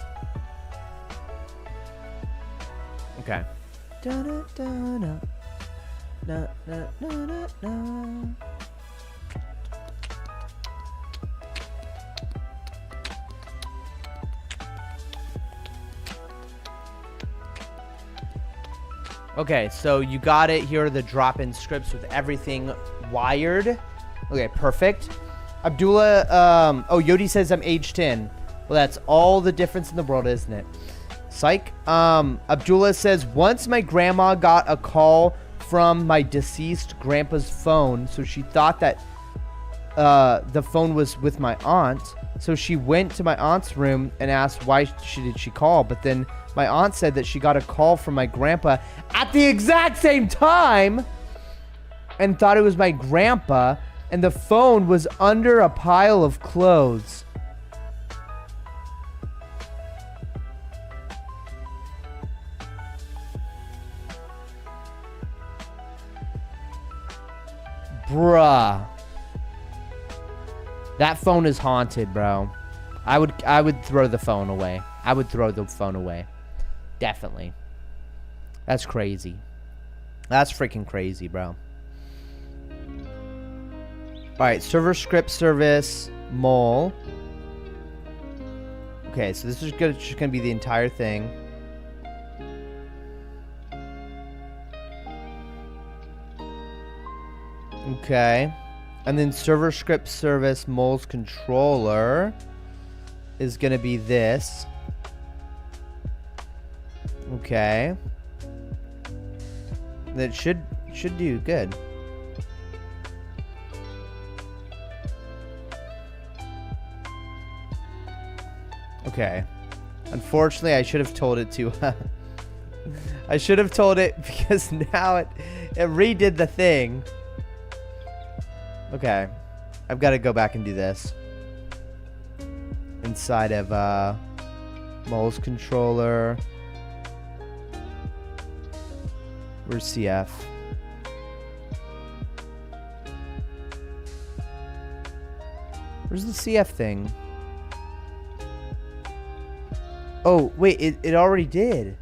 Okay. Okay, so you got it. Here are the drop-in scripts with everything wired. Okay, perfect. Abdullah, oh, Yodi says I'm age 10. Well, that's all the difference in the world, isn't it? Psych. Abdullah says, once my grandma got a call from my deceased grandpa's phone, so she thought that the phone was with my aunt. So she went to my aunt's room and asked why did she call, but then my aunt said that she got a call from my grandpa at the exact same time and thought it was my grandpa, and the phone was under a pile of clothes. Bruh. That phone is haunted, bro. I would throw the phone away. I would throw the phone away. Definitely. That's crazy. That's freaking crazy, bro. Alright, server script service mole. Okay, so this is just gonna be the entire thing. Okay. And then server script service mole's controller is gonna be this. Okay. That should do good. Okay. Unfortunately, I should have told it to I should have told it because now it redid the thing. Okay. I've got to go back and do this. Inside of mole's controller. Where's CF? Where's the CF thing? Oh, wait, it already did.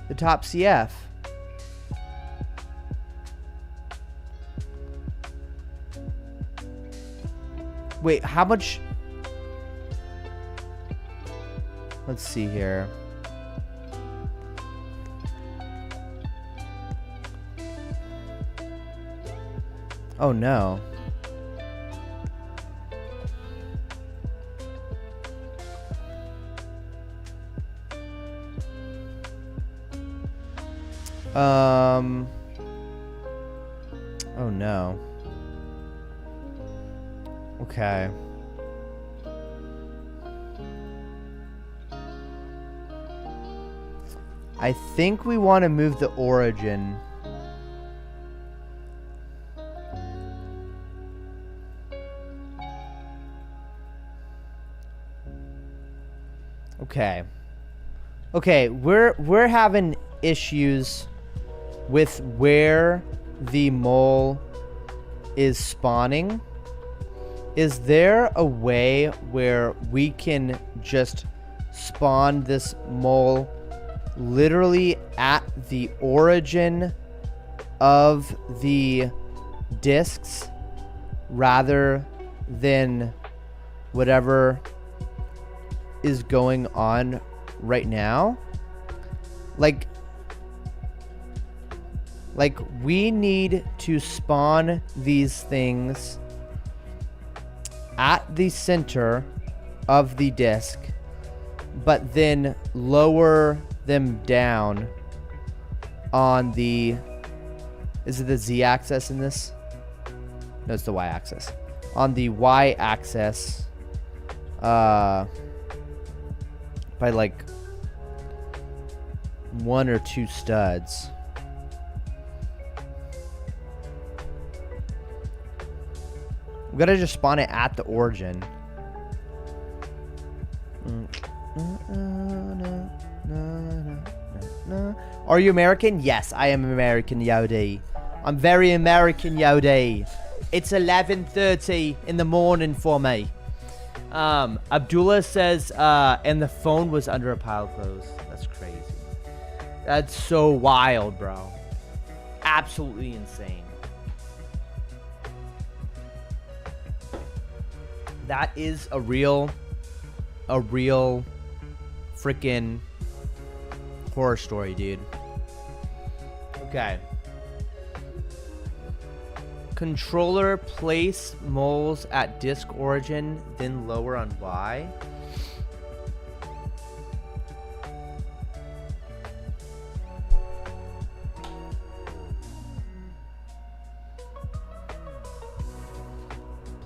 The top CF. Wait, how much? Let's see here. Oh no. Oh no. Okay. I think we want to move the origin. Okay. Okay, we're having issues with where the mole is spawning. Is there a way where we can just spawn this mole literally at the origin of the discs rather than whatever is going on right now? Like we need to spawn these things at the center of the disc, but then lower them down on the, is it the z-axis in this? No, it's the y-axis. On the y-axis, by like 1 or 2 studs. We gotta just spawn it at the origin. Are you American? Yes, I am American, Yodi. I'm very American, Yodi. It's 11:30 in the morning for me. Abdullah says, and the phone was under a pile of clothes. That's crazy. That's so wild, bro. Absolutely insane. That is a real freaking horror story, dude. Okay. Controller place moles at disk origin, then lower on Y.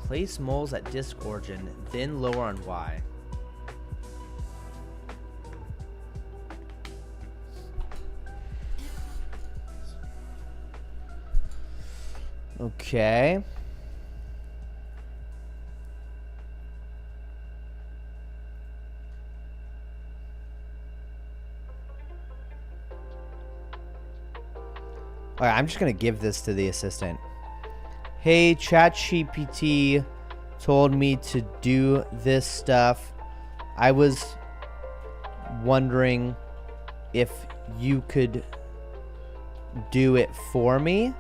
Place moles at disk origin, then lower on Y. Okay. Alright, I'm just gonna give this to the assistant. Hey, ChatGPT told me to do this stuff. I was wondering if you could do it for me.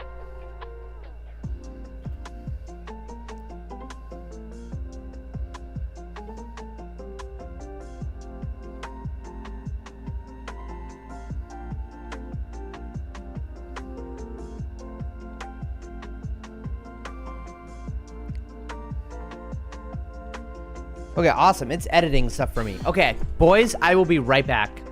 Okay, awesome. It's editing stuff for me. Okay, boys, I will be right back.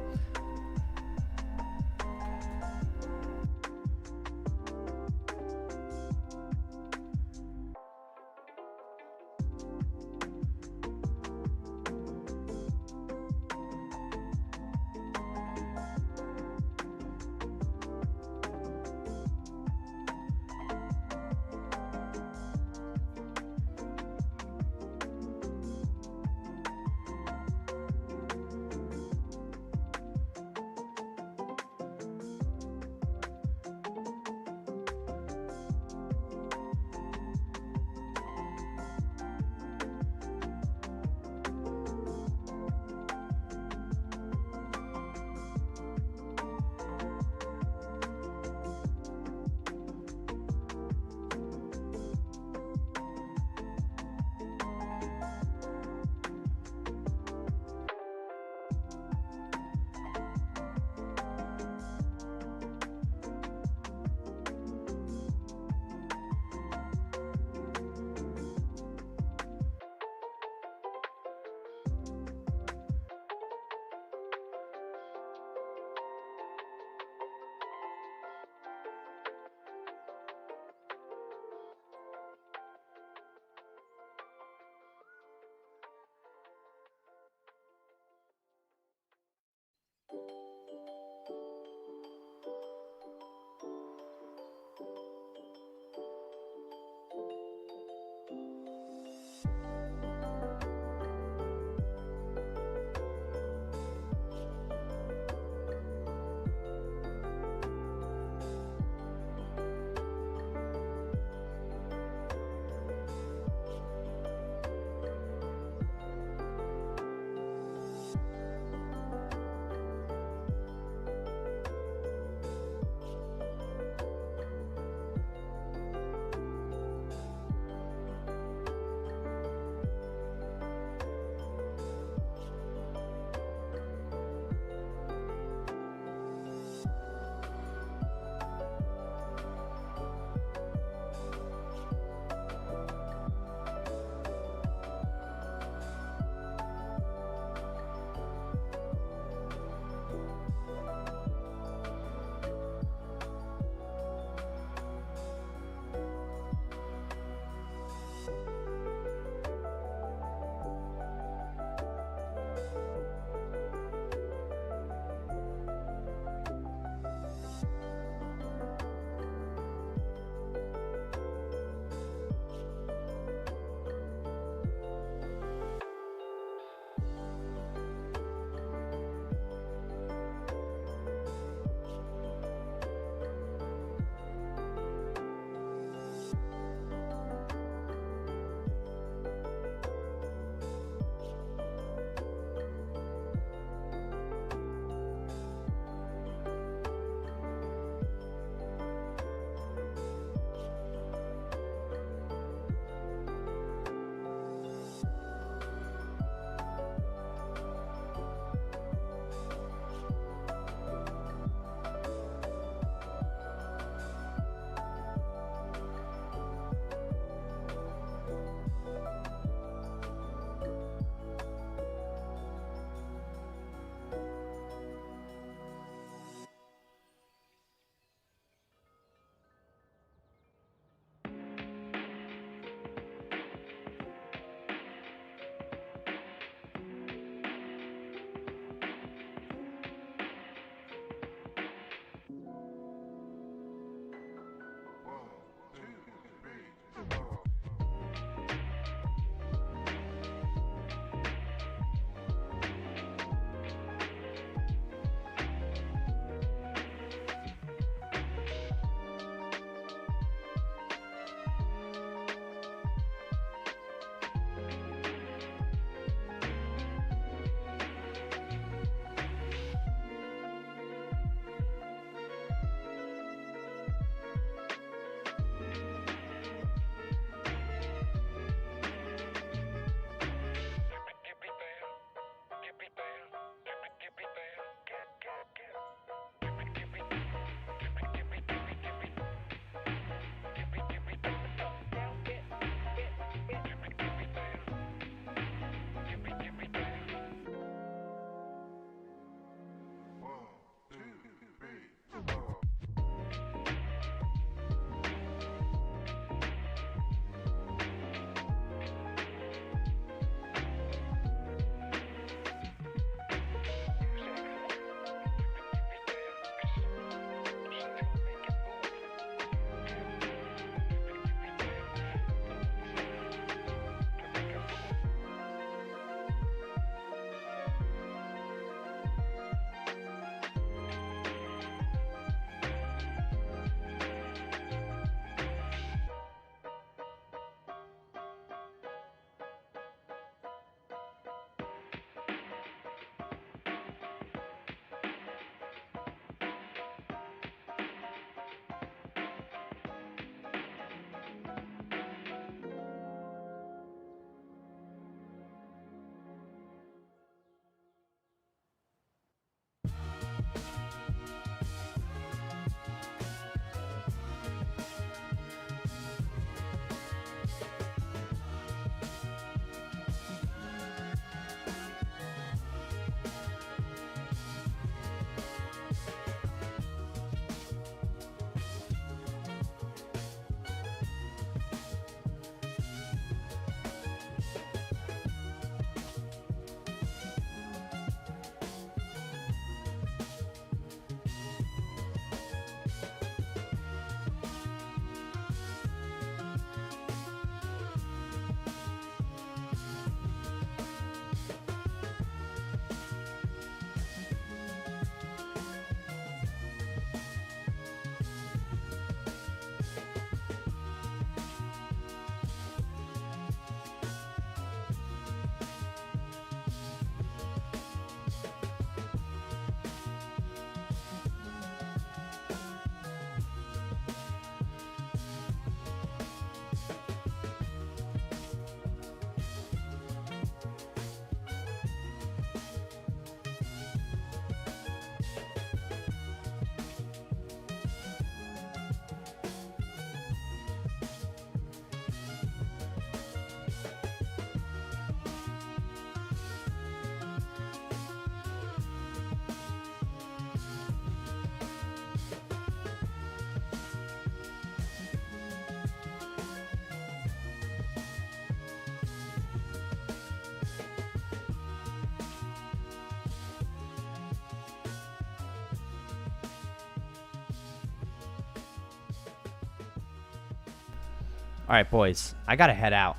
All right, boys. I got to head out.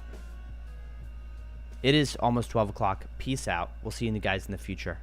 It is almost 12 o'clock. Peace out. We'll see you guys in the future.